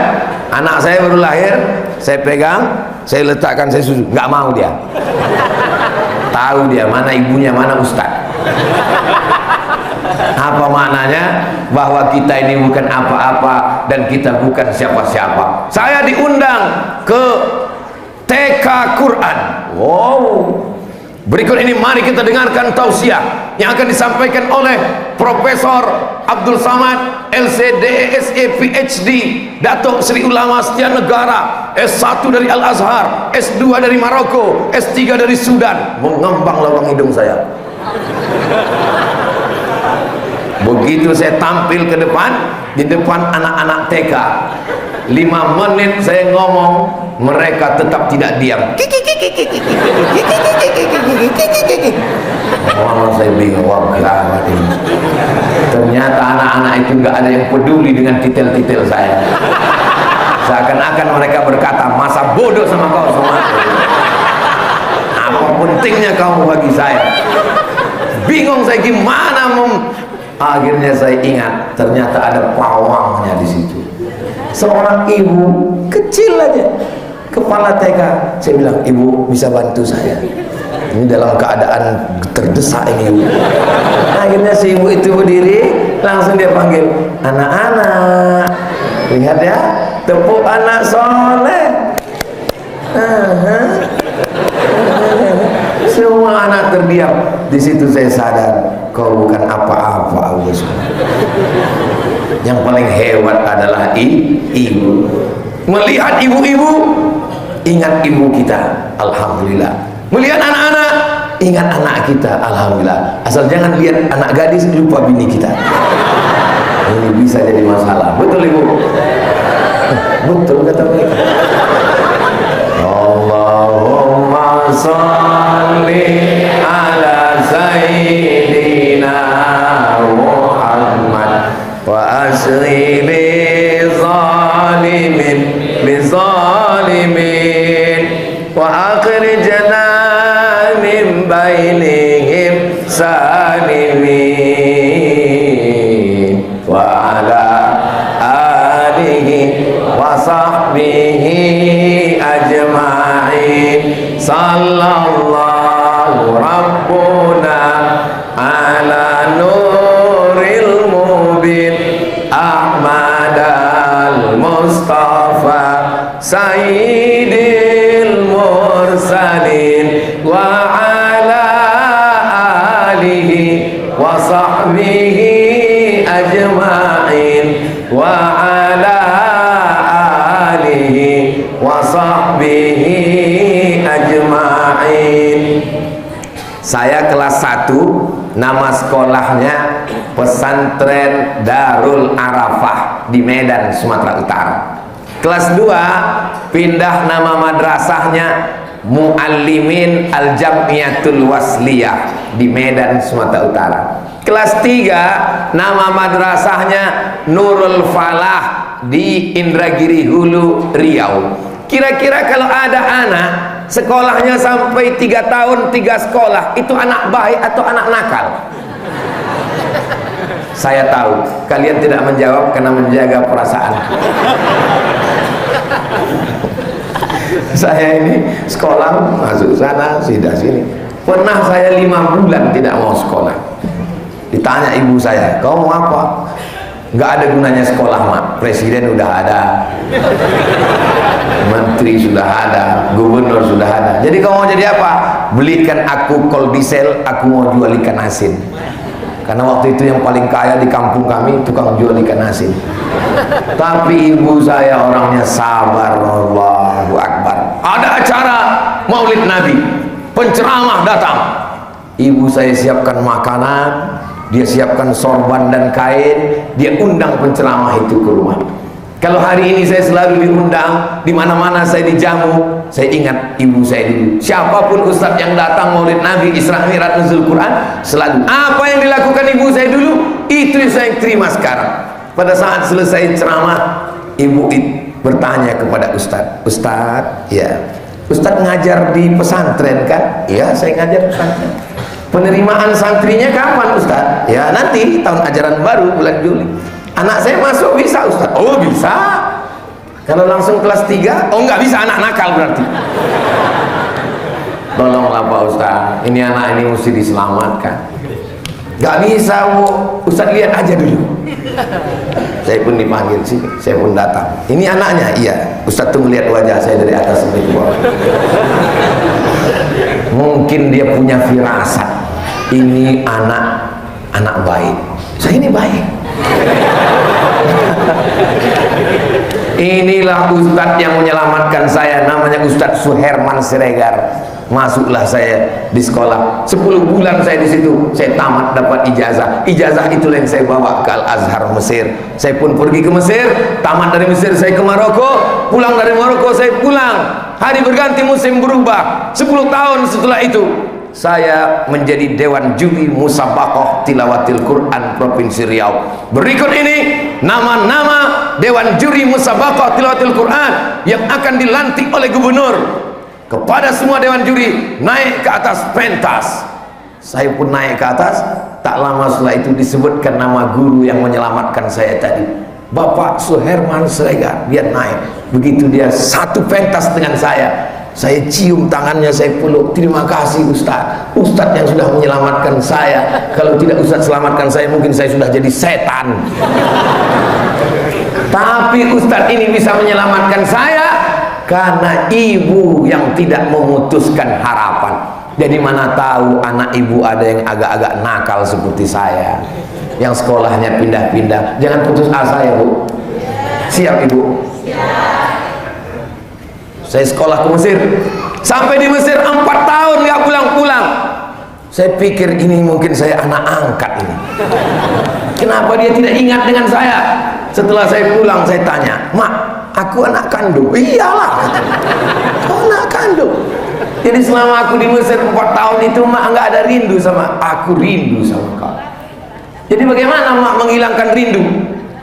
anak saya baru lahir, saya pegang, saya letakkan, saya susu, nggak mau dia. Tahu dia mana ibunya, mana ustaz. Apa maknanya? Bahwa kita ini bukan apa-apa dan kita bukan siapa-siapa. Saya diundang ke TK Quran. Wow. Berikut ini mari kita dengarkan tausiah yang akan disampaikan oleh Profesor Abdul Samad LCD SE PhD, Datuk Seri Ulama Setia Negara, S1 dari Al Azhar, S2 dari Maroko, S3 dari Sudan. Mengembang lubang hidung saya. Begitu saya tampil ke depan, di depan anak-anak TK, 5 menit saya ngomong, mereka tetap tidak diam. Wah, saya bingung, wah gawat ini. Ternyata anak-anak itu nggak ada yang peduli dengan titel-titel saya. Seakan-akan mereka berkata, masa bodoh sama kau semua. Apa pentingnya kamu bagi saya? Bingung saya gimana Akhirnya saya ingat, ternyata ada pawangnya di situ. Seorang ibu kecil aja, kepala TK. Saya bilang, ibu bisa bantu saya? Ini dalam keadaan terdesak ini. Akhirnya si ibu itu berdiri, langsung dia panggil, anak-anak, lihat ya, tepuk anak soleh. Semua anak terdiam. Di situ saya sadar, kau bukan apa-apa, Allah. Yang paling hebat adalah ibu. Melihat ibu-ibu, ingat ibu kita, alhamdulillah. Melihat anak-anak, ingat anak kita, alhamdulillah. Asal jangan lihat anak gadis, lupa bini kita. Ini bisa jadi masalah. Betul ibu? Betul kata mereka. Allahumma sholli ala sayyidina Muhammad wa asri bi zalimin wa akhrijna min bainihim salimin wa ala alihi wa sahbihi ajma'in sallallahu rabbuna ala nuril mubin Ahmad al-Mustafa sayyidil mursalin wa ala alihi wa sahbihi ajma'in wa ala alihi wa sahbihi ajma'in. Saya kelas 1, nama sekolahnya Pesantren Darul Arafah di Medan, Sumatera Utara. Kelas 2 pindah nama madrasahnya Muallimin Al-Jamiatul Wasliyah di Medan, Sumatera Utara. Kelas 3 nama madrasahnya Nurul Falah di Indragiri Hulu, Riau. Kira-kira kalau ada anak sekolahnya sampai 3 tahun 3 sekolah, itu anak baik atau anak nakal? Saya tahu kalian tidak menjawab karena menjaga perasaan. Saya ini sekolah masuk sana sidah sini. Pernah saya 5 bulan tidak mau sekolah. Ditanya ibu saya, kau mau apa? Nggak ada gunanya sekolah, mak. Presiden udah ada, menteri sudah ada, gubernur sudah ada. Jadi kau mau jadi apa? Belikan aku kol diesel, aku mau jual ikan asin. Karena waktu itu yang paling kaya di kampung kami tukang jual ikan asin. Tapi ibu saya orangnya sabar. Allahu Akbar. Ada acara Maulid Nabi, penceramah datang, ibu saya siapkan makanan, dia siapkan sorban dan kain, dia undang penceramah itu ke rumah. Kalau hari ini saya selalu diundang, di mana-mana saya dijamu, saya ingat ibu saya dulu. Siapapun ustadz yang datang Maulid Nabi, Isra Mi'raj, Nuzul Quran, selalu apa yang dilakukan ibu saya dulu, itu yang saya terima sekarang. Pada saat selesai ceramah, ibu bertanya kepada ustadz, ustadz, ya, ustadz ngajar di pesantren kan? Ya, saya ngajar pesantren. Penerimaan santrinya kapan ustadz? Ya, nanti tahun ajaran baru bulan Juli. Anak saya masuk bisa ustadz? Oh bisa. Kalau langsung kelas 3? Oh nggak bisa, anak nakal berarti. Tolonglah Pak Ustadz, ini anak ini mesti diselamatkan. Nggak bisa bu, Ustadz lihat aja dulu. Saya pun dipanggil sih, saya pun datang. Ini anaknya, iya. Ustadz tunggu lihat wajah saya dari atas sampai ke bawah. Mungkin dia punya firasat, ini anak baik. Saya ini baik. Inilah ustadz yang menyelamatkan saya, namanya Ustadz Suherman Siregar. Masuklah saya di sekolah 10 bulan saya di situ, saya tamat dapat ijazah. Ijazah itulah yang saya bawa ke Al-Azhar Mesir. Saya pun pergi ke Mesir, tamat dari Mesir saya ke Maroko, pulang dari Maroko saya pulang. Hari berganti musim berubah. 10 tahun setelah itu saya menjadi Dewan Juri Musabaqah Tilawatil Quran Provinsi Riau. Berikut ini nama-nama Dewan Juri Musabaqah Tilawatil Quran yang akan dilantik oleh gubernur. Kepada semua Dewan Juri, naik ke atas pentas. Saya pun naik ke atas. Tak lama setelah itu disebutkan nama guru yang menyelamatkan saya tadi, Bapak Suherman Siregar. Dia naik. Begitu dia satu pentas dengan saya cium tangannya, saya peluk. Terima kasih Ustadz, Ustadz yang sudah menyelamatkan saya. Kalau tidak Ustadz selamatkan saya, mungkin saya sudah jadi setan. Tapi Ustadz ini bisa menyelamatkan saya karena ibu yang tidak memutuskan harapan. Jadi mana tahu anak ibu ada yang agak-agak nakal seperti saya, yang sekolahnya pindah-pindah. Jangan putus asa ya bu. Siap ibu? Saya sekolah ke Mesir, sampai di Mesir 4 tahun nggak pulang-pulang. Saya pikir ini mungkin saya anak angkat ini. Kenapa dia tidak ingat dengan saya? Setelah saya pulang saya tanya, Mak, aku anak kandung. Iyalah, oh, anak kandung. Jadi selama aku di Mesir 4 tahun itu mak nggak ada rindu sama aku, rindu sama kau. Jadi bagaimana mak menghilangkan rindu?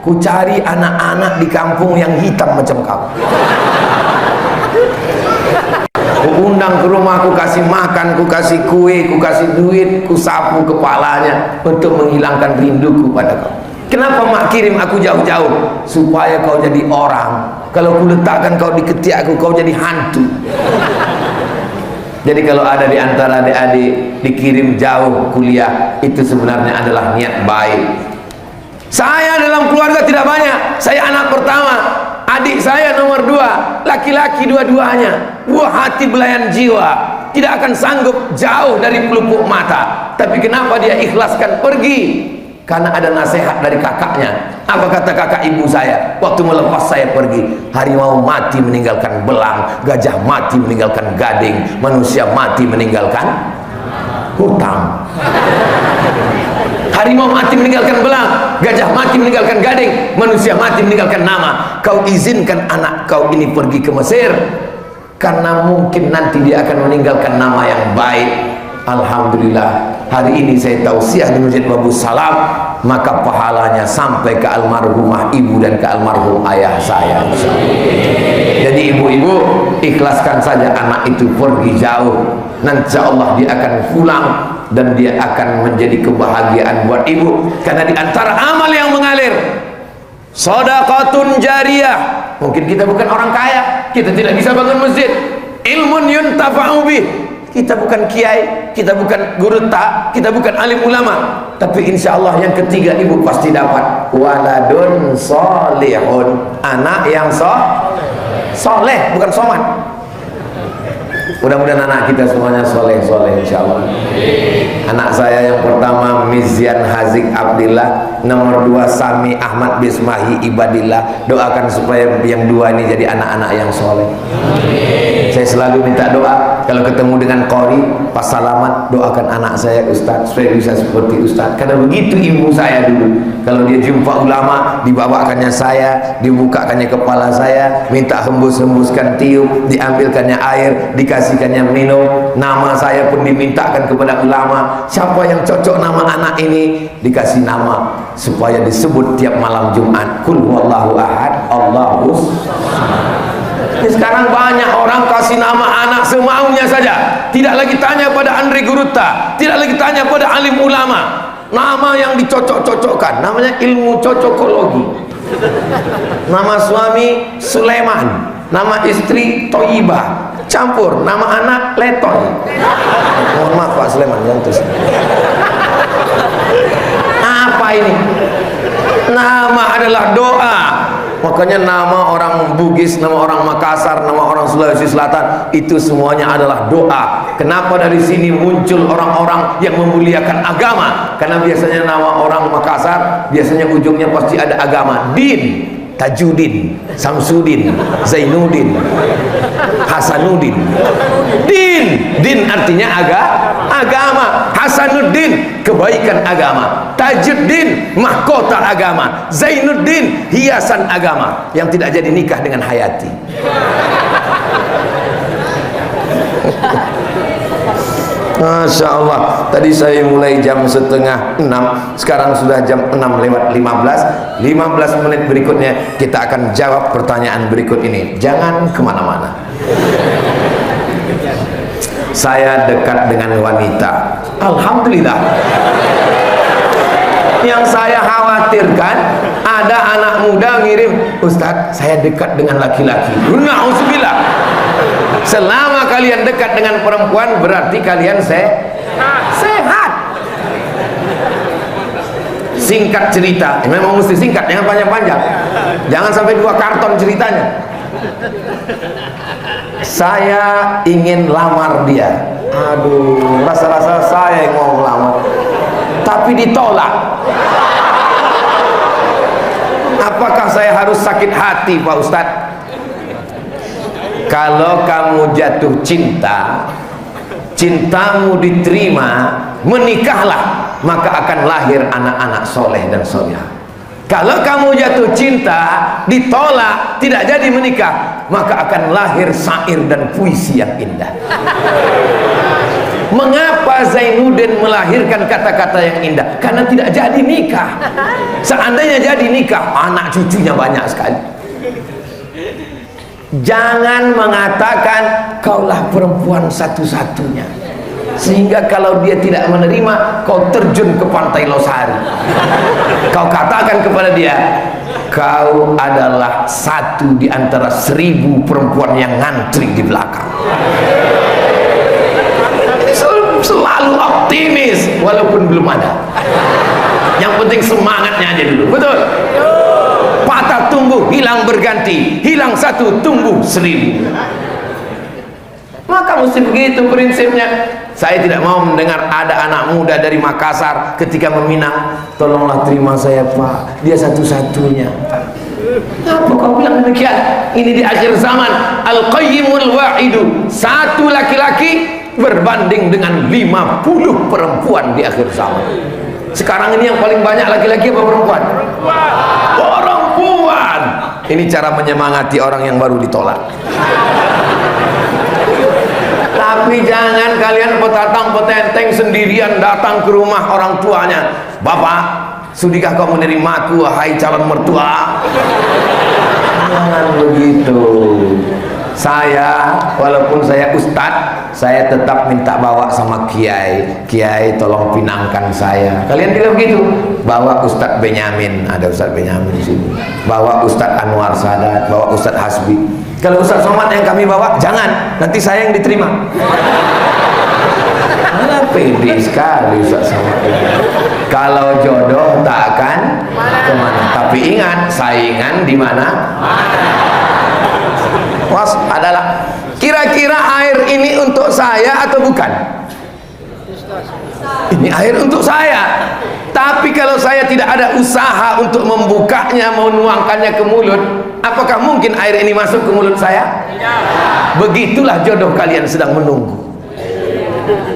Ku cari anak-anak di kampung yang hitam macam kau. Ku undang ke rumah, ku kasih makan, ku kasih kue, ku kasih duit, ku sapu kepalanya untuk menghilangkan rinduku pada kau. Kenapa mak kirim aku jauh-jauh? Supaya kau jadi orang. Kalau ku letakkan kau di ketiakku, kau jadi hantu. Jadi kalau ada di antara adik-adik dikirim jauh kuliah, itu sebenarnya adalah niat baik. Saya dalam keluarga tidak banyak, saya anak pertama, adik saya nomor 2, laki-laki dua-duanya. Buah hati belayan jiwa, tidak akan sanggup jauh dari pelupuk mata. Tapi kenapa dia ikhlaskan pergi? Karena ada nasihat dari kakaknya. Apa kata kakak ibu saya waktu melepas saya pergi? Harimau mati meninggalkan belang, gajah mati meninggalkan gading, manusia mati meninggalkan hutang. Harimau mati meninggalkan belang, gajah mati meninggalkan gading, manusia mati meninggalkan nama. Kau izinkan anak kau ini pergi ke Mesir karena mungkin nanti dia akan meninggalkan nama yang baik. Alhamdulillah, hari ini saya tausiah di Masjid Babu Salam, maka pahalanya sampai ke almarhumah ibu dan ke almarhum ayah saya. Jadi ibu-ibu, ikhlaskan saja anak itu pergi jauh, nanti Allah dia akan pulang dan dia akan menjadi kebahagiaan buat ibu. Karena di antara amal yang mengalir, sedekahun jariyah. Mungkin kita bukan orang kaya, kita tidak bisa bangun masjid. Ilmun yuntafa'u bih. Kita bukan kiai, kita bukan guru tak, kita bukan alim ulama, tapi insya Allah yang ketiga ibu pasti dapat. Waladun solihun, anak yang soleh, bukan somat. Mudah-mudahan anak kita semuanya soleh insya Allah. Anak saya yang pertama Mizyan Hazik Abdillah, nomor 2 Sami Ahmad Bismahi Ibadillah. Doakan supaya yang 2 ini jadi anak-anak yang soleh. Saya selalu minta doa kalau ketemu dengan qori pas salaman, doakan anak saya Ustaz supaya bisa seperti Ustaz. Karena begitu ibu saya dulu, kalau dia jumpa ulama, dibawakannya saya, dibukakannya kepala saya, minta hembus-hembuskan tiup, diambilkannya air, dikasihkannya minum. Nama saya pun dimintakan kepada ulama, siapa yang cocok nama anak ini, dikasih nama supaya disebut tiap malam Jumat, kul huwallahu ahad, Allahus. Sekarang banyak orang kasih nama anak semaunya saja, tidak lagi tanya pada Andre Guruta, tidak lagi tanya pada alim ulama. Nama yang dicocok-cocokkan namanya ilmu cocokologi. Nama suami Sulaiman, nama istri Toyibah, campur nama anak Leton. Mohon maaf Pak Sulaiman, jangan. Apa ini? Nama adalah doa. Makanya nama orang Bugis, nama orang Makassar, nama orang Sulawesi Selatan, itu semuanya adalah doa. Kenapa dari sini muncul orang-orang yang memuliakan agama? Karena biasanya nama orang Makassar biasanya ujungnya pasti ada agama. Din, Tajudin, Samsudin, Zainuddin, Hasanuddin. Din artinya agama. Hasanuddin, kebaikan agama. Tajuddin, mahkota agama. Zainuddin, hiasan agama. Yang tidak jadi nikah dengan Hayati. Masya Allah, tadi saya mulai jam 5:30, sekarang sudah jam 6:15. 15 menit berikutnya kita akan jawab pertanyaan berikut ini. Jangan kemana-mana. Saya dekat dengan wanita. Alhamdulillah. Yang saya khawatirkan ada anak muda ngirim, Ustadz saya dekat dengan laki-laki. Na'udzubillah. Selama kalian dekat dengan perempuan berarti kalian sehat. Singkat cerita, memang mesti singkat, jangan panjang-panjang. Jangan sampai 2 karton ceritanya. Saya ingin lamar dia. Aduh, rasa-rasa saya yang mau melamar, tapi ditolak. Apakah saya harus sakit hati Pak Ustadz? Kalau kamu jatuh cinta, cintamu diterima, menikahlah, maka akan lahir anak-anak soleh dan solehah. Kalau kamu jatuh cinta, ditolak, tidak jadi menikah, maka akan lahir syair dan puisi yang indah. Mengapa Zainuddin melahirkan kata-kata yang indah? Karena tidak jadi nikah. Seandainya jadi nikah, anak cucunya banyak sekali. Jangan mengatakan kaulah perempuan satu-satunya, sehingga kalau dia tidak menerima, kau terjun ke pantai Losari. Kau katakan kepada dia, kau adalah satu di antara 1000 perempuan yang ngantri di belakang. Selalu optimis walaupun belum ada. Yang penting semangatnya aja dulu. Betul? Patah tumbuh, hilang berganti. Hilang satu, tumbuh 1000. Maka mesti begitu prinsipnya. Saya tidak mau mendengar ada anak muda dari Makassar ketika meminang, tolonglah terima saya Pak, dia satu-satunya. Apa kau bilang demikian? Ini di akhir zaman. Al-Qayyimul Wahidu, satu laki-laki berbanding dengan 50 perempuan di akhir zaman. Sekarang ini yang paling banyak laki-laki apa perempuan? Perempuan. Ini cara menyemangati orang yang baru ditolak. Tapi jangan kalian petatang petenteng sendirian datang ke rumah orang tuanya. Bapak, sudikah kau menerimaku wahai calon mertua? Jangan begitu. Saya, walaupun saya ustadz, saya tetap minta bawa sama kiai. Kiai tolong pinangkan saya. Kalian tidak begitu? Bawa Ustadz Benyamin, ada Ustadz Benyamin di sini. Bawa Ustadz Anwar Sadat, bawa Ustadz Hasbi. Kalau Ustadz Somad yang kami bawa, jangan, nanti saya yang diterima. Malah pede sekali Ustadz Somad. Kalau jodoh tak akan kemana. Tapi ingat, saingan di mana? Was adalah kira-kira air ini untuk saya atau bukan? Ini air untuk saya. Tapi kalau saya tidak ada usaha untuk membukanya, menuangkannya ke mulut, apakah mungkin air ini masuk ke mulut saya? Begitulah jodoh kalian sedang menunggu.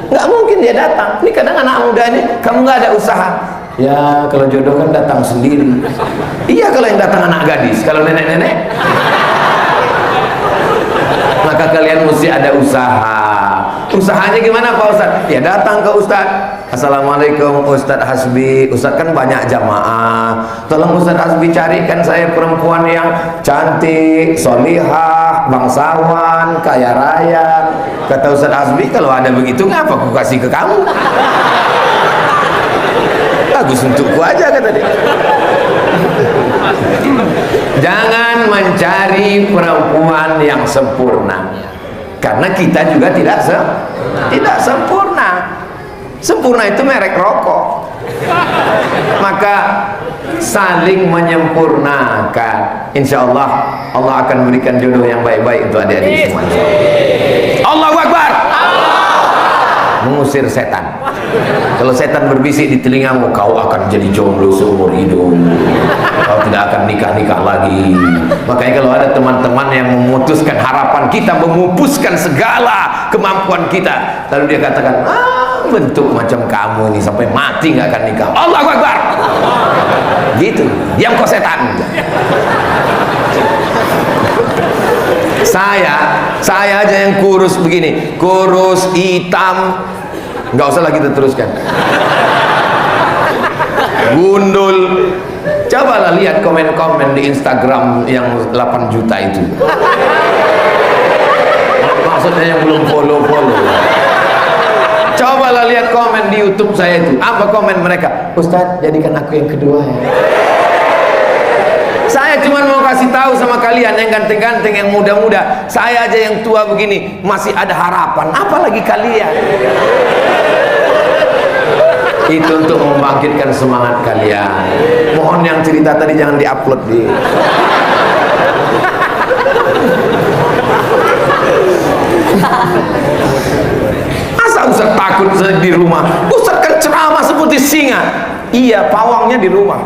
Nggak mungkin dia datang. Ini kadang anak muda ini, kamu nggak ada usaha. Ya kalau jodoh kan datang sendiri. Iya kalau yang datang anak gadis. Kalau nenek-nenek, maka kalian mesti ada usaha. Usahanya gimana Pak Ustadz? Ya datang ke Ustadz. Assalamualaikum Ustadz Hasbi. Ustadz kan banyak jamaah. Tolong Ustadz Hasbi carikan saya perempuan yang cantik, solihah, bangsawan, kaya raya. Kata Ustadz Hasbi, kalau ada begitu ngapa aku kasih ke kamu? Bagus untukku aja kata dia. Jangan mencari perempuan yang sempurna, karena kita juga tidak sempurna. Sempurna itu merek rokok. Maka saling menyempurnakan. Insya Allah, Allah akan memberikan jodoh yang baik-baik untuk adik-adik semua. Allahu Akbar. Mengusir setan. Kalau setan berbisik di telingamu, kau akan jadi jomblo seumur hidup, kau tidak akan nikah-nikah lagi. Makanya kalau ada teman-teman yang memutuskan harapan kita, memupuskan segala kemampuan kita, lalu dia katakan, bentuk macam kamu ini sampai mati nggak akan nikah. Allahu Akbar. Gitu, diam kau setan. Saya aja yang kurus begini, kurus, hitam, nggak usah lagi kita teruskan. Gundul. Cobalah lihat komen-komen di Instagram yang 8 juta itu. Maksudnya yang belum follow-follow. Cobalah lihat komen di YouTube saya itu. Apa komen mereka? Ustadz, jadikan aku yang kedua ya. Saya cuma mau kasih tahu sama kalian yang ganteng-ganteng, yang muda-muda. Saya aja yang tua begini masih ada harapan, apalagi kalian. Itu untuk membangkitkan semangat kalian. Mohon yang cerita tadi jangan diupload di. Masa Ustaz takut di rumah? Ustaz kan ceramah seperti singa. Iya, pawangnya di rumah.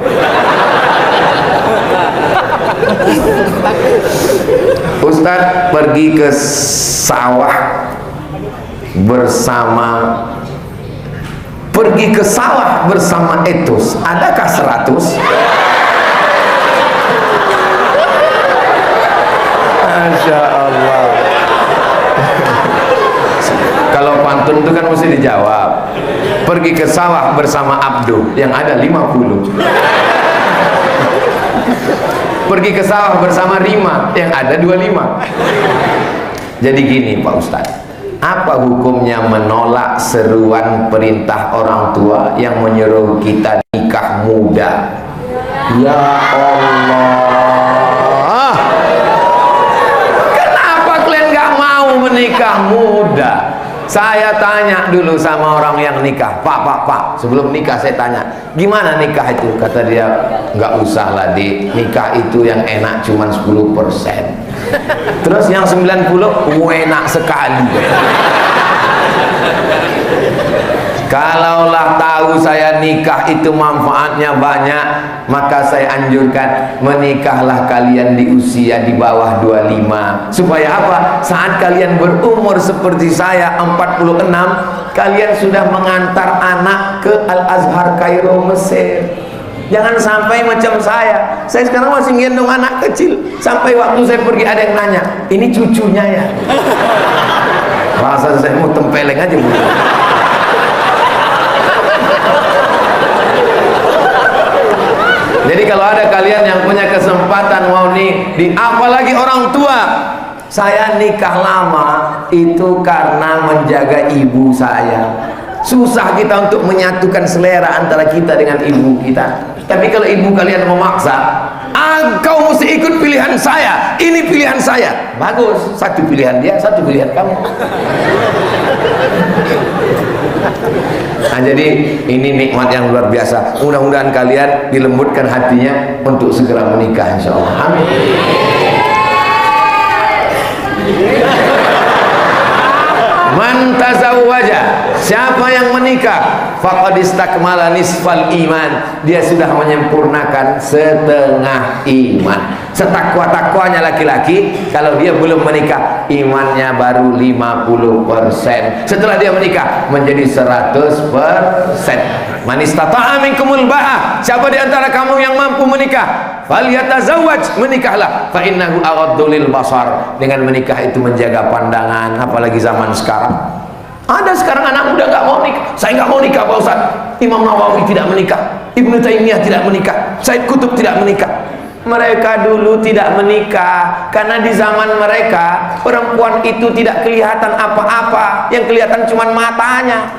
Ustaz pergi ke sawah bersama etos, adakah 100? pantun itu kan mesti dijawab. Pergi ke sawah bersama Abdu, yang ada 50. Pergi ke sawah bersama Rima, yang ada 25. Jadi gini Pak Ustadz, apa hukumnya menolak seruan perintah orang tua yang menyuruh kita nikah muda? Ya Allah, kenapa kalian gak mau menikah muda? Saya tanya dulu sama orang yang nikah, Pak, sebelum nikah saya tanya, gimana nikah itu? Kata dia, nggak usah lah Dik, nikah itu yang enak cuma 10%. Terus yang 90, enak sekali. Kalaulah tahu saya nikah itu manfaatnya banyak, maka saya anjurkan menikahlah kalian di usia di bawah 25. Supaya apa? Saat kalian berumur seperti saya 46, kalian sudah mengantar anak ke Al-Azhar Kairo Mesir. Jangan sampai macam saya sekarang masih gendong anak kecil, sampai waktu saya pergi ada yang nanya, ini cucunya ya? Rasa saya mau tempeleng aja Bu. Jadi kalau ada kalian yang punya kesempatan mau nih, apalagi orang tua, saya nikah lama itu karena menjaga ibu saya. Susah kita untuk menyatukan selera antara kita dengan ibu kita. Tapi kalau ibu kalian memaksa, kau mesti ikut pilihan saya, ini pilihan saya, bagus, satu pilihan dia, satu pilihan kamu. Nah, jadi ini nikmat yang luar biasa. Mudah-mudahan kalian dilembutkan hatinya untuk segera menikah, insya Allah. Amin. Man tazawwaja, siapa yang menikah, faqad istakmala nisfal iman, dia sudah menyempurnakan setengah iman. Setakwa-takwanya laki-laki, kalau dia belum menikah, imannya baru 50%. Setelah dia menikah, menjadi 100%. Man istata'a minkumul ba'a, siapa di antara kamu yang mampu menikah, falyatazawwaj, menikahlah, fa innahu aghaddu lil basar. Dengan menikah itu menjaga pandangan, apalagi zaman sekarang. Ada sekarang anak muda nggak mau nikah. Saya nggak mau nikah Pak Ustaz. Imam Nawawi tidak menikah, Ibnu Taimiyah tidak menikah, Said Qutb tidak menikah. Mereka dulu tidak menikah karena di zaman mereka perempuan itu tidak kelihatan apa-apa, yang kelihatan cuma matanya.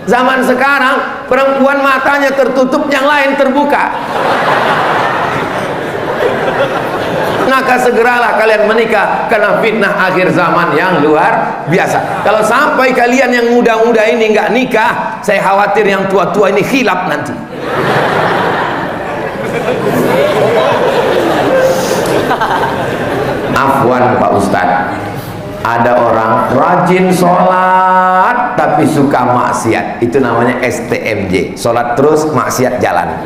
Zaman sekarang perempuan matanya tertutup, yang lain terbuka. Maka segeralah kalian menikah, karena fitnah akhir zaman yang luar biasa. Kalau sampai kalian yang muda-muda ini nggak nikah, saya khawatir yang tua-tua ini khilaf nanti. Afwan Pak Ustadz, ada orang rajin sholat tapi suka maksiat, itu namanya STMJ, sholat terus maksiat jalan.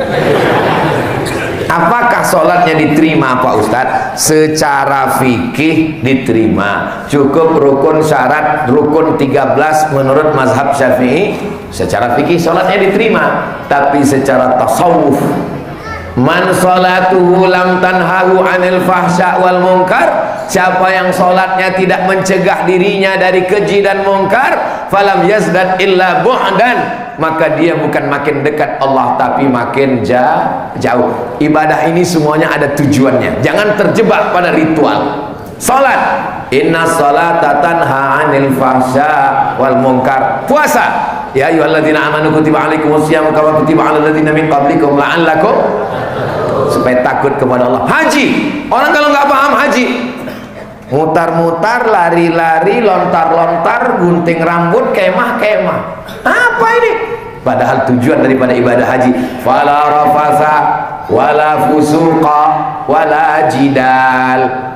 Apakah sholatnya diterima Pak Ustadz? Secara fikih diterima, cukup rukun syarat, rukun 13 menurut mazhab Syafi'i, secara fikih sholatnya diterima. Tapi secara tasawuf, man sholatuhu lam tanhahu anil fahsya wal munkar, siapa yang sholatnya tidak mencegah dirinya dari keji dan munkar, falam yazdad illa bu'dan, maka dia bukan makin dekat Allah tapi makin jauh. Ibadah ini semuanya ada tujuannya, jangan terjebak pada ritual. Salat, inna salata tanha 'anil fahsya wal munkar. Puasa, ya ayyuhalladzina amanu kutiba 'alaikumus syiyam kama kutiba 'alal ladzina min qablikum la'allakum, supaya takut kepada Allah. Haji, orang kalau nggak paham haji, mutar-mutar, lari-lari, lontar-lontar, gunting rambut, kemah-kemah. Apa ini? Padahal tujuan daripada ibadah haji, fala rafasa wala fusuqa wala jidal.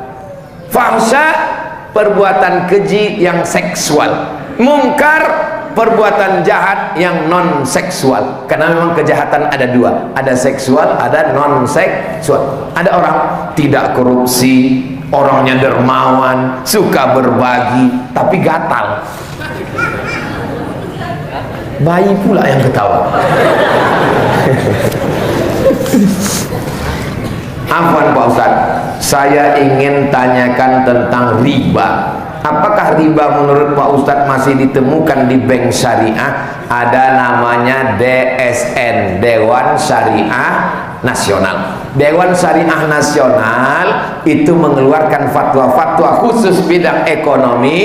Fahsya, perbuatan keji yang seksual. Mungkar, perbuatan jahat yang non seksual. Karena memang kejahatan ada dua, ada seksual, ada non seksual. Ada orang tidak korupsi, orangnya dermawan, suka berbagi, tapi gatal. Bayi pula yang ketawa. Afwan Pak Ustaz, saya ingin tanyakan tentang riba. Apakah riba menurut Pak Ustadz masih ditemukan di bank syariah? Ada namanya DSN, Dewan Syariah Nasional. Dewan Syariah Nasional itu mengeluarkan fatwa-fatwa khusus bidang ekonomi,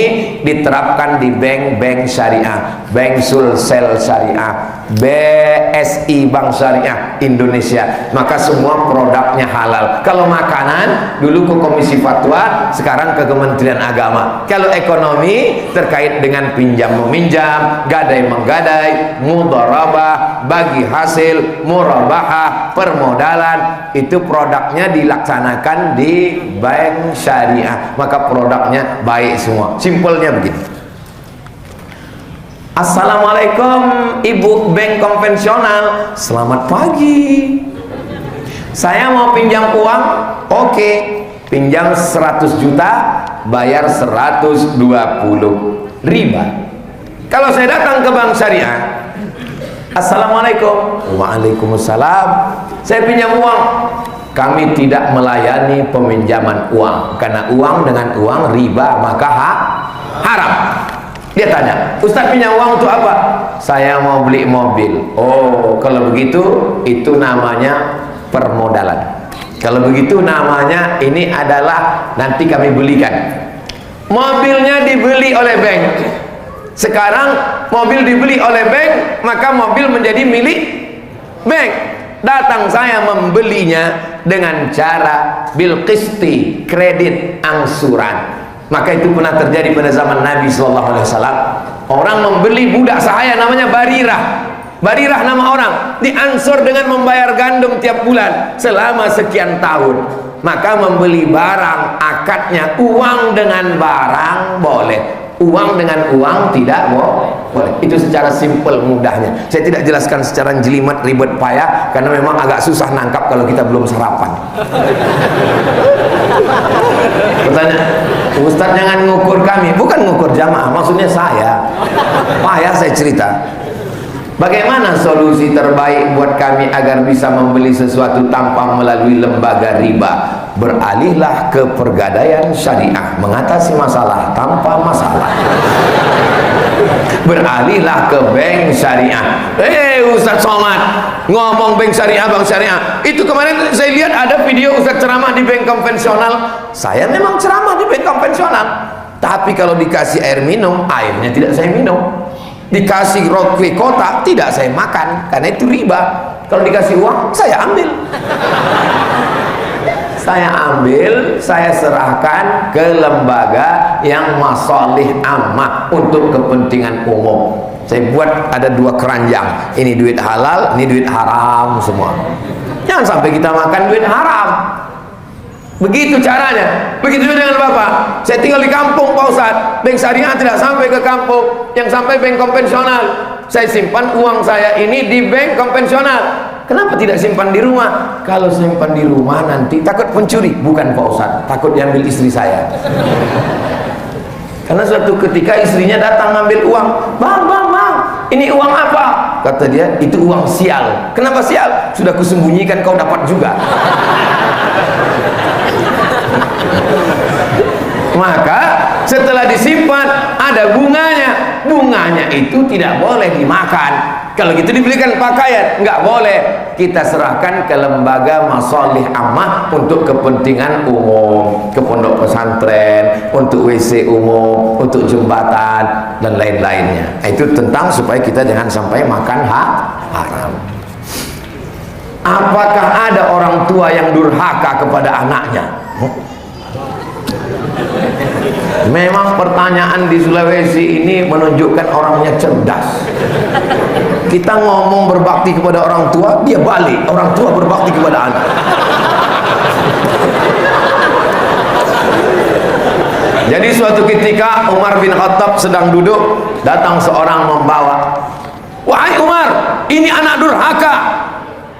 diterapkan di bank-bank syariah, Bank Sulsel Syariah, BSI Bank Syariah Indonesia. Maka semua produknya halal. Kalau makanan dulu ke Komisi Fatwa, sekarang ke Kementerian Agama. Kalau ekonomi terkait dengan pinjam meminjam, gadai menggadai, mudharabah, bagi hasil, murabahah, permodalan, itu produknya dilaksanakan di bank syariah. Maka produknya baik semua. Simpelnya begitu. Assalamualaikum Ibu bank konvensional. Selamat pagi. Saya mau pinjam uang. Oke, pinjam 100 juta, bayar 120 riba. Kalau saya datang ke bank syariah, Assalamualaikum. Waalaikumsalam. Saya pinjam uang. Kami tidak melayani peminjaman uang, karena uang dengan uang riba maka haram. Dia tanya, Ustaz pinjam uang untuk apa? Saya mau beli mobil. Oh, kalau begitu itu namanya permodalan. Kalau begitu namanya ini adalah nanti kami belikan. Mobilnya dibeli oleh bank. Sekarang mobil dibeli oleh bank, maka mobil menjadi milik bank. Datang saya membelinya dengan cara bil qisti, kredit angsuran. Maka itu pernah terjadi pada zaman Nabi SAW. Orang membeli budak sahaya namanya Barirah. Barirah nama orang, diansur dengan membayar gandum tiap bulan selama sekian tahun. Maka membeli barang, akadnya uang dengan barang boleh, uang dengan uang tidak boleh. Itu secara simpel mudahnya. Saya tidak jelaskan secara jelimet ribet payah, karena memang agak susah nangkap kalau kita belum sarapan. Pertanyaan, Ustadz jangan ngukur kami. Bukan ngukur jamaah, maksudnya saya. Payah saya cerita. Bagaimana solusi terbaik buat kami agar bisa membeli sesuatu tanpa melalui lembaga riba? Beralihlah ke pergadaian syariah, mengatasi masalah tanpa masalah. Beralihlah ke bank syariah. Ustaz Somad ngomong bank syariah, bank syariah. Itu kemarin saya lihat ada video Ustaz ceramah di bank konvensional. Saya memang ceramah di bank konvensional, tapi kalau dikasih air minum, airnya tidak saya minum. Dikasih roti kotak, tidak saya makan, karena itu riba. Kalau dikasih uang, saya ambil. Saya ambil, saya serahkan ke lembaga yang masalih ammah untuk kepentingan umum. Saya buat ada 2 keranjang. Ini duit halal, ini duit haram semua. Jangan sampai kita makan duit haram. Begitu caranya. Begitu juga dengan Bapak. Saya tinggal di kampung Pak Ustaz. Bank syariah tidak sampai ke kampung, yang sampai bank konvensional. Saya simpan uang saya ini di bank konvensional. Kenapa tidak simpan di rumah? Kalau simpan di rumah nanti takut pencuri. Bukan Pak Ustaz, takut diambil istri saya. Karena suatu ketika istrinya datang ngambil uang. Bang, ini uang apa? Kata dia, itu uang sial. Kenapa sial? Sudah kusembunyikan, kau dapat juga. Maka setelah disimpan ada bunganya. Bunganya itu tidak boleh dimakan. Kalau gitu dibelikan pakaian, nggak boleh. Kita serahkan ke lembaga masalih ammah untuk kepentingan umum, ke pondok pesantren, untuk WC umum, untuk jembatan dan lain-lainnya. Itu tentang supaya kita jangan sampai makan haram. Apakah ada orang tua yang durhaka kepada anaknya? Memang pertanyaan di Sulawesi ini menunjukkan orangnya cerdas. Kita ngomong berbakti kepada orang tua, dia balik, orang tua berbakti kepada anak. Jadi suatu ketika Umar bin Khattab sedang duduk, datang seorang membawa, "Wahai Umar, ini anak durhaka,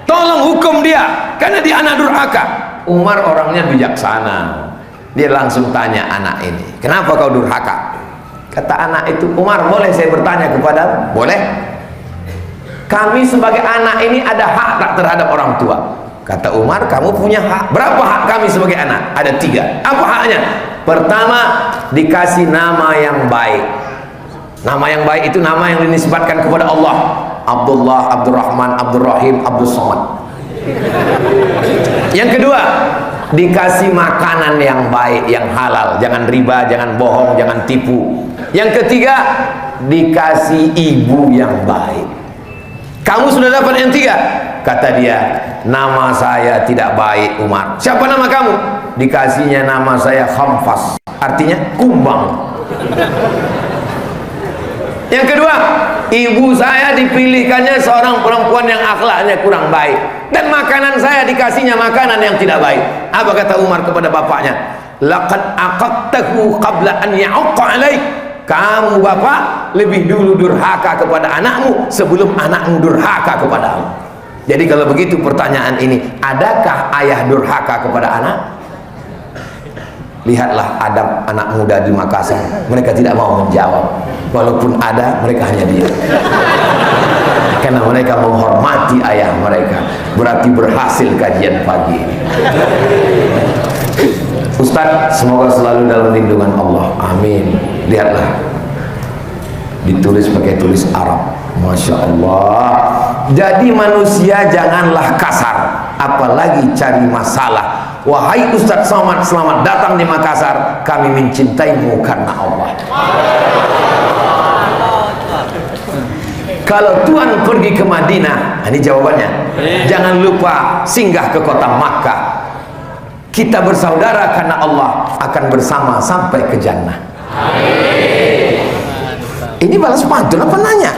tolong hukum dia, karena dia anak durhaka." Umar orangnya bijaksana. Dia langsung tanya anak ini, "Kenapa kau durhaka?" Kata anak itu, "Umar, boleh saya bertanya kepada?" "Boleh." "Kami sebagai anak ini ada hak tak terhadap orang tua?" Kata Umar, "Kamu punya hak." "Berapa hak kami sebagai anak?" "Ada 3." "Apa haknya?" "Pertama, dikasih nama yang baik. Nama yang baik itu nama yang dinisbatkan kepada Allah. Abdullah, Abdurrahman, Abdurrahim, Abdul Somad. Yang kedua, dikasih makanan yang baik, yang halal, jangan riba, jangan bohong, jangan tipu. Yang ketiga, dikasih ibu yang baik. Kamu sudah dapat yang tiga? Kata dia, nama saya tidak baik Umar. Siapa nama kamu? Dikasihnya nama saya Khamfas, artinya kumbang. Yang kedua, ibu saya dipilihkannya seorang perempuan yang akhlaknya kurang baik, dan makanan saya dikasihnya makanan yang tidak baik. Apa kata Umar kepada bapaknya? Laqad aqaqtahu qabla an ya'uqqa alaik. Kamu bapak lebih dulu durhaka kepada anakmu sebelum anakmu durhaka kepadamu. Jadi kalau begitu pertanyaan ini, adakah ayah durhaka kepada anak? Lihatlah adab anak muda di Makassar, mereka tidak mau menjawab. Walaupun ada, mereka hanya diam. Karena mereka menghormati ayah mereka. Berarti berhasil kajian pagi ini. Ustaz, semoga selalu dalam lindungan Allah. Amin. Lihatlah, ditulis pakai tulis Arab. Masya Allah. Jadi manusia janganlah kasar, apalagi cari masalah. Wahai Ustaz Somad, selamat datang di Makassar. Kami mencintaimu karena Allah. Kalau Tuhan pergi ke Madinah, ini jawabannya, jangan lupa singgah ke kota Makkah. Kita bersaudara karena Allah, akan bersama sampai ke jannah. Ini balas pantun apa nanya?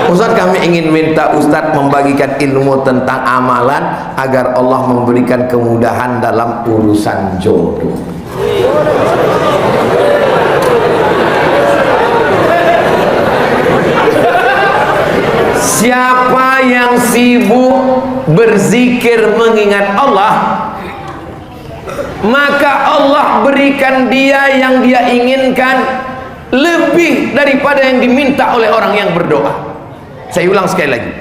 Ustaz, kami ingin minta Ustaz membagikan ilmu tentang amalan agar Allah memberikan kemudahan dalam urusan jodoh. Siapa yang sibuk berzikir mengingat Allah, maka Allah berikan dia yang dia inginkan lebih daripada yang diminta oleh orang yang berdoa. Saya ulang sekali lagi,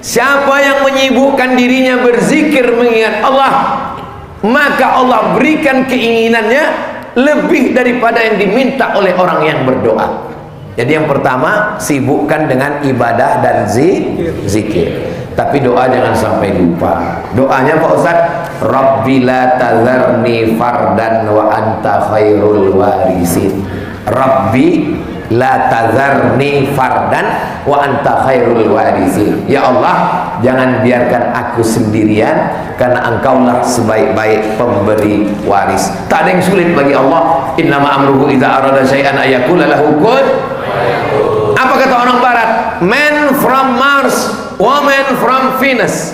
siapa yang menyibukkan dirinya berzikir mengingat Allah, maka Allah berikan keinginannya lebih daripada yang diminta oleh orang yang berdoa. Jadi yang pertama, sibukkan dengan ibadah dan zikir. Tapi doa jangan sampai lupa. Doanya Pak Ustaz, Rabbi la tazarni fardan wa anta khairul warisin. Rabbi la tazarni fardan wa anta khairul warisin. Ya Allah, jangan biarkan aku sendirian, karena engkaulah sebaik-baik pemberi waris. Tak ada yang sulit bagi Allah. Innama amruhu idza arada syai'an ayaqula lahu kun. Apa kata orang barat? Man from Mars, woman from Venus.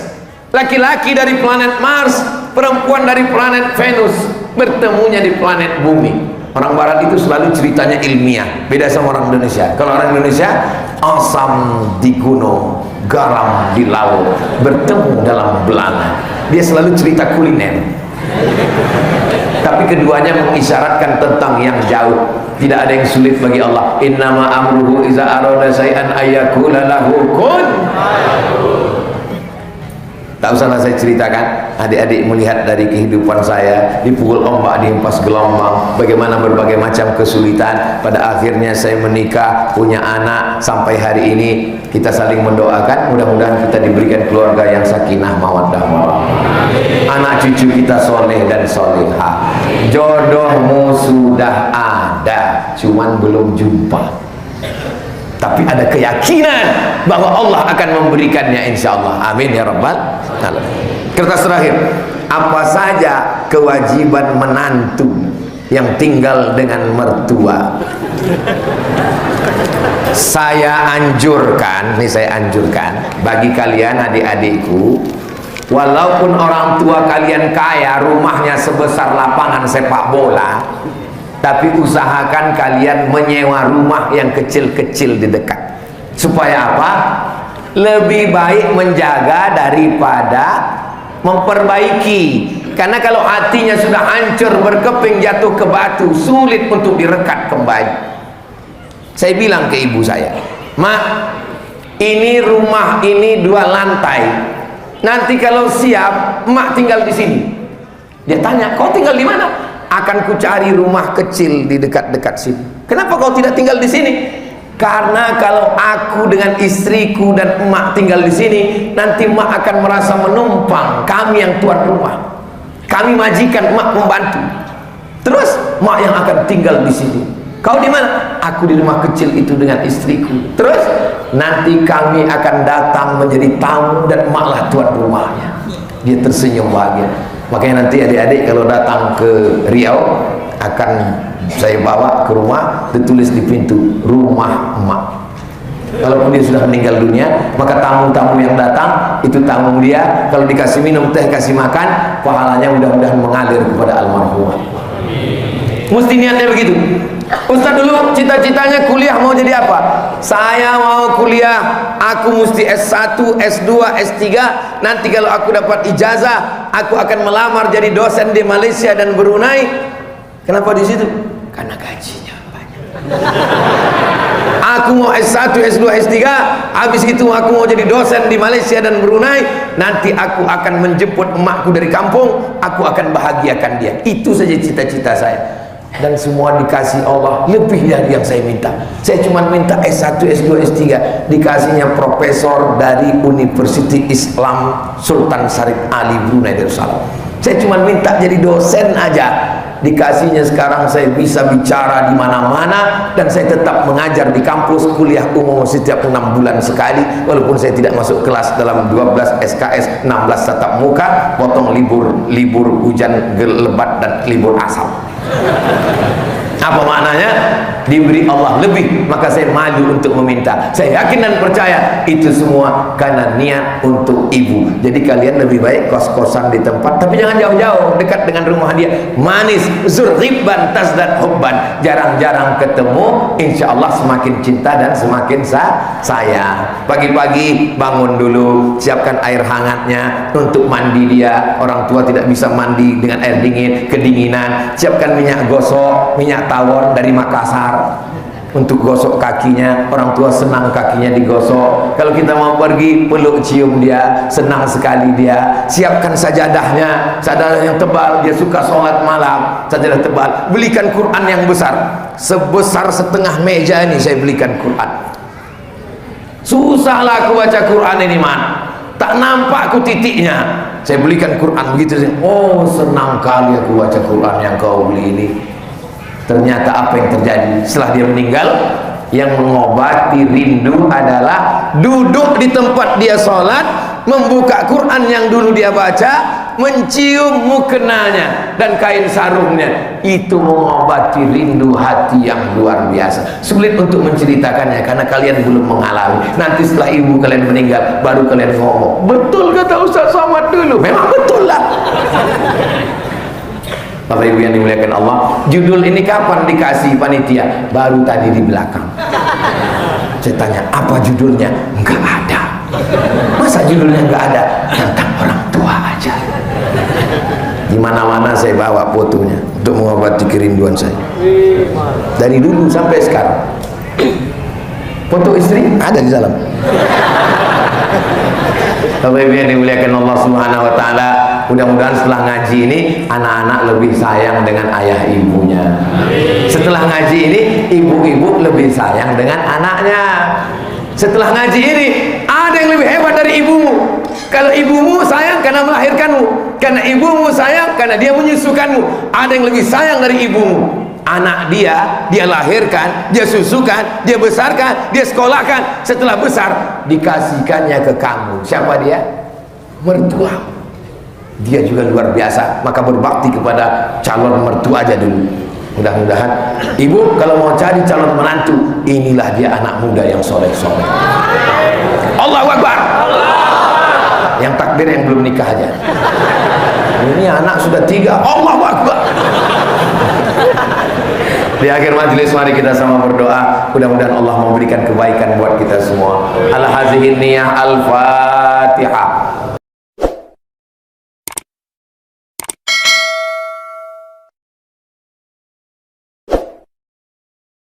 Laki-laki dari planet Mars, perempuan dari planet Venus, bertemunya di planet bumi. Orang barat itu selalu ceritanya ilmiah, beda sama orang Indonesia. Kalau orang Indonesia, asam di gunung, garam di laut, bertemu dalam belanga. Dia selalu cerita kuliner. Tapi keduanya mengisyaratkan tentang yang jauh. Tidak ada yang sulit bagi Allah. Innama amruhu iza arada syai'an ayyakula lahu kun. Tak usahlah saya ceritakan, adik-adik melihat dari kehidupan saya, dipukul ombak, dihempas gelombang, bagaimana berbagai macam kesulitan. Pada akhirnya saya menikah, punya anak, sampai hari ini kita saling mendoakan, mudah-mudahan kita diberikan keluarga yang sakinah mawaddah warahmah. Anak cucu kita soleh dan solehah. Jodohmu sudah ada, cuman belum jumpa. Tapi ada keyakinan bahwa Allah akan memberikannya, insya Allah. Amin ya rabbal alamin. Kertas terakhir, apa saja kewajiban menantu yang tinggal dengan mertua? Saya anjurkan, nih saya anjurkan bagi kalian adik-adikku, walaupun orang tua kalian kaya, rumahnya sebesar lapangan sepak bola, tapi usahakan kalian menyewa rumah yang kecil-kecil di dekat. Supaya apa? Lebih baik menjaga daripada memperbaiki. Karena kalau hatinya sudah hancur, berkeping, jatuh ke batu, sulit untuk direkat kembali. Saya bilang ke ibu saya, Mak, ini rumah ini 2 lantai. Nanti kalau siap, Mak tinggal di sini. Dia tanya, kau tinggal di mana? akan kucari rumah kecil di dekat-dekat sini. Kenapa kau tidak tinggal di sini? Karena kalau aku dengan istriku dan emak tinggal di sini, nanti emak akan merasa menumpang. Kami yang tuan rumah, kami majikan, emak pembantu. Terus emak yang akan tinggal di sini. Kau di mana? Aku di rumah kecil itu dengan istriku. Terus nanti kami akan datang menjadi tamu dan emaklah tuan rumahnya. Dia tersenyum bahagia. Makanya nanti adik-adik kalau datang ke Riau, akan saya bawa ke rumah, ditulis di pintu rumah emak. Kalaupun dia sudah meninggal dunia, maka tamu-tamu yang datang itu tamu dia. Kalau dikasih minum teh, kasih makan, pahalanya mudah-mudahan mengalir kepada almarhumah. Mesti niatnya begitu. Ustaz dulu cita-citanya kuliah mau jadi apa? Saya mau kuliah, aku mesti S1, S2, S3. Nanti kalau aku dapat ijazah, aku akan melamar jadi dosen di Malaysia dan Brunei. Kenapa di situ? Karena gajinya banyak. Aku mau S1, S2, S3, habis itu aku mau jadi dosen di Malaysia dan Brunei. Nanti aku akan menjemput emakku dari kampung, aku akan bahagiakan dia. Itu saja cita-cita saya. Dan semua dikasih Allah lebih dari yang saya minta. Saya cuma minta S1, S2, S3, dikasihnya profesor dari University Islam Sultan Syarif Ali Brunei Darussalam. Saya cuma minta jadi dosen aja, dikasihnya sekarang saya bisa bicara di mana-mana, dan saya tetap mengajar di kampus, kuliah umum setiap 6 bulan sekali, walaupun saya tidak masuk kelas dalam 12 SKS, 16 tatap muka, potong libur hujan lebat dan libur asam. Apa maknanya? Diberi Allah lebih, maka saya maju untuk meminta. Saya yakin dan percaya itu semua karena niat untuk ibu. Jadi kalian lebih baik kos-kosan di tempat, tapi jangan jauh-jauh, dekat dengan rumah dia. Manis, zurghibban tasdad hubban. Jarang-jarang ketemu, insya Allah semakin cinta dan semakin sayang. Pagi-pagi bangun dulu, siapkan air hangatnya untuk mandi dia. Orang tua tidak bisa mandi dengan air dingin, kedinginan. Siapkan minyak gosok, minyak tawon dari Makassar untuk gosok kakinya. Orang tua senang kakinya digosok. Kalau kita mau pergi, peluk cium dia, senang sekali dia. Siapkan sajadahnya, sajadah yang tebal, dia suka sholat malam, sajadah tebal. Belikan Quran yang besar, sebesar setengah meja ini saya belikan Quran. Susahlah aku baca Quran ini, man, tak nampak aku titiknya. Saya belikan Quran begitu. Oh, senang kali aku baca Quran yang kau beli ini. Ternyata apa yang terjadi setelah dia meninggal? Yang mengobati rindu adalah duduk di tempat dia sholat, membuka Quran yang dulu dia baca, mencium mukenanya dan kain sarungnya. Itu mengobati rindu hati yang luar biasa. Sulit untuk menceritakannya karena kalian belum mengalami. Nanti setelah ibu kalian meninggal, baru kalian ngomong, betul kata Ustaz Somad dulu. Memang betul lah. Bapak Ibu yang dimuliakan Allah, judul ini kapan dikasih panitia? Baru tadi di belakang. Saya tanya, apa judulnya? Enggak ada. Masa judulnya enggak ada? Tentang orang tua aja. Di mana-mana saya bawa fotonya untuk mengobati kerinduan saya. Dari dulu sampai sekarang. Foto istri ada di dalam. Bapak Ibu yang dimuliakan Allah Subhanahu wa taala, mudah-mudahan setelah ngaji ini anak-anak lebih sayang dengan ayah ibunya. Setelah ngaji ini ibu-ibu lebih sayang dengan anaknya. Setelah ngaji ini ada yang lebih hebat dari ibumu. Kalau ibumu sayang karena melahirkanmu, karena ibumu sayang karena dia menyusukanmu, ada yang lebih sayang dari ibumu. Anak dia lahirkan, dia susukan, dia besarkan, dia sekolahkan. Setelah besar dikasihkannya ke kamu. Siapa dia? Mertua. Dia juga luar biasa, maka berbakti kepada calon mertua aja dulu. Mudah-mudahan ibu kalau mau cari calon menantu, inilah dia anak muda yang soleh-soleh. Allahu Akbar. Yang takbir yang belum nikah aja. Ini anak sudah 3. Allahu Akbar. Di akhir majelis mari kita sama berdoa, mudah-mudahan Allah memberikan kebaikan buat kita semua. Al-hazihin niyah al-fatihah.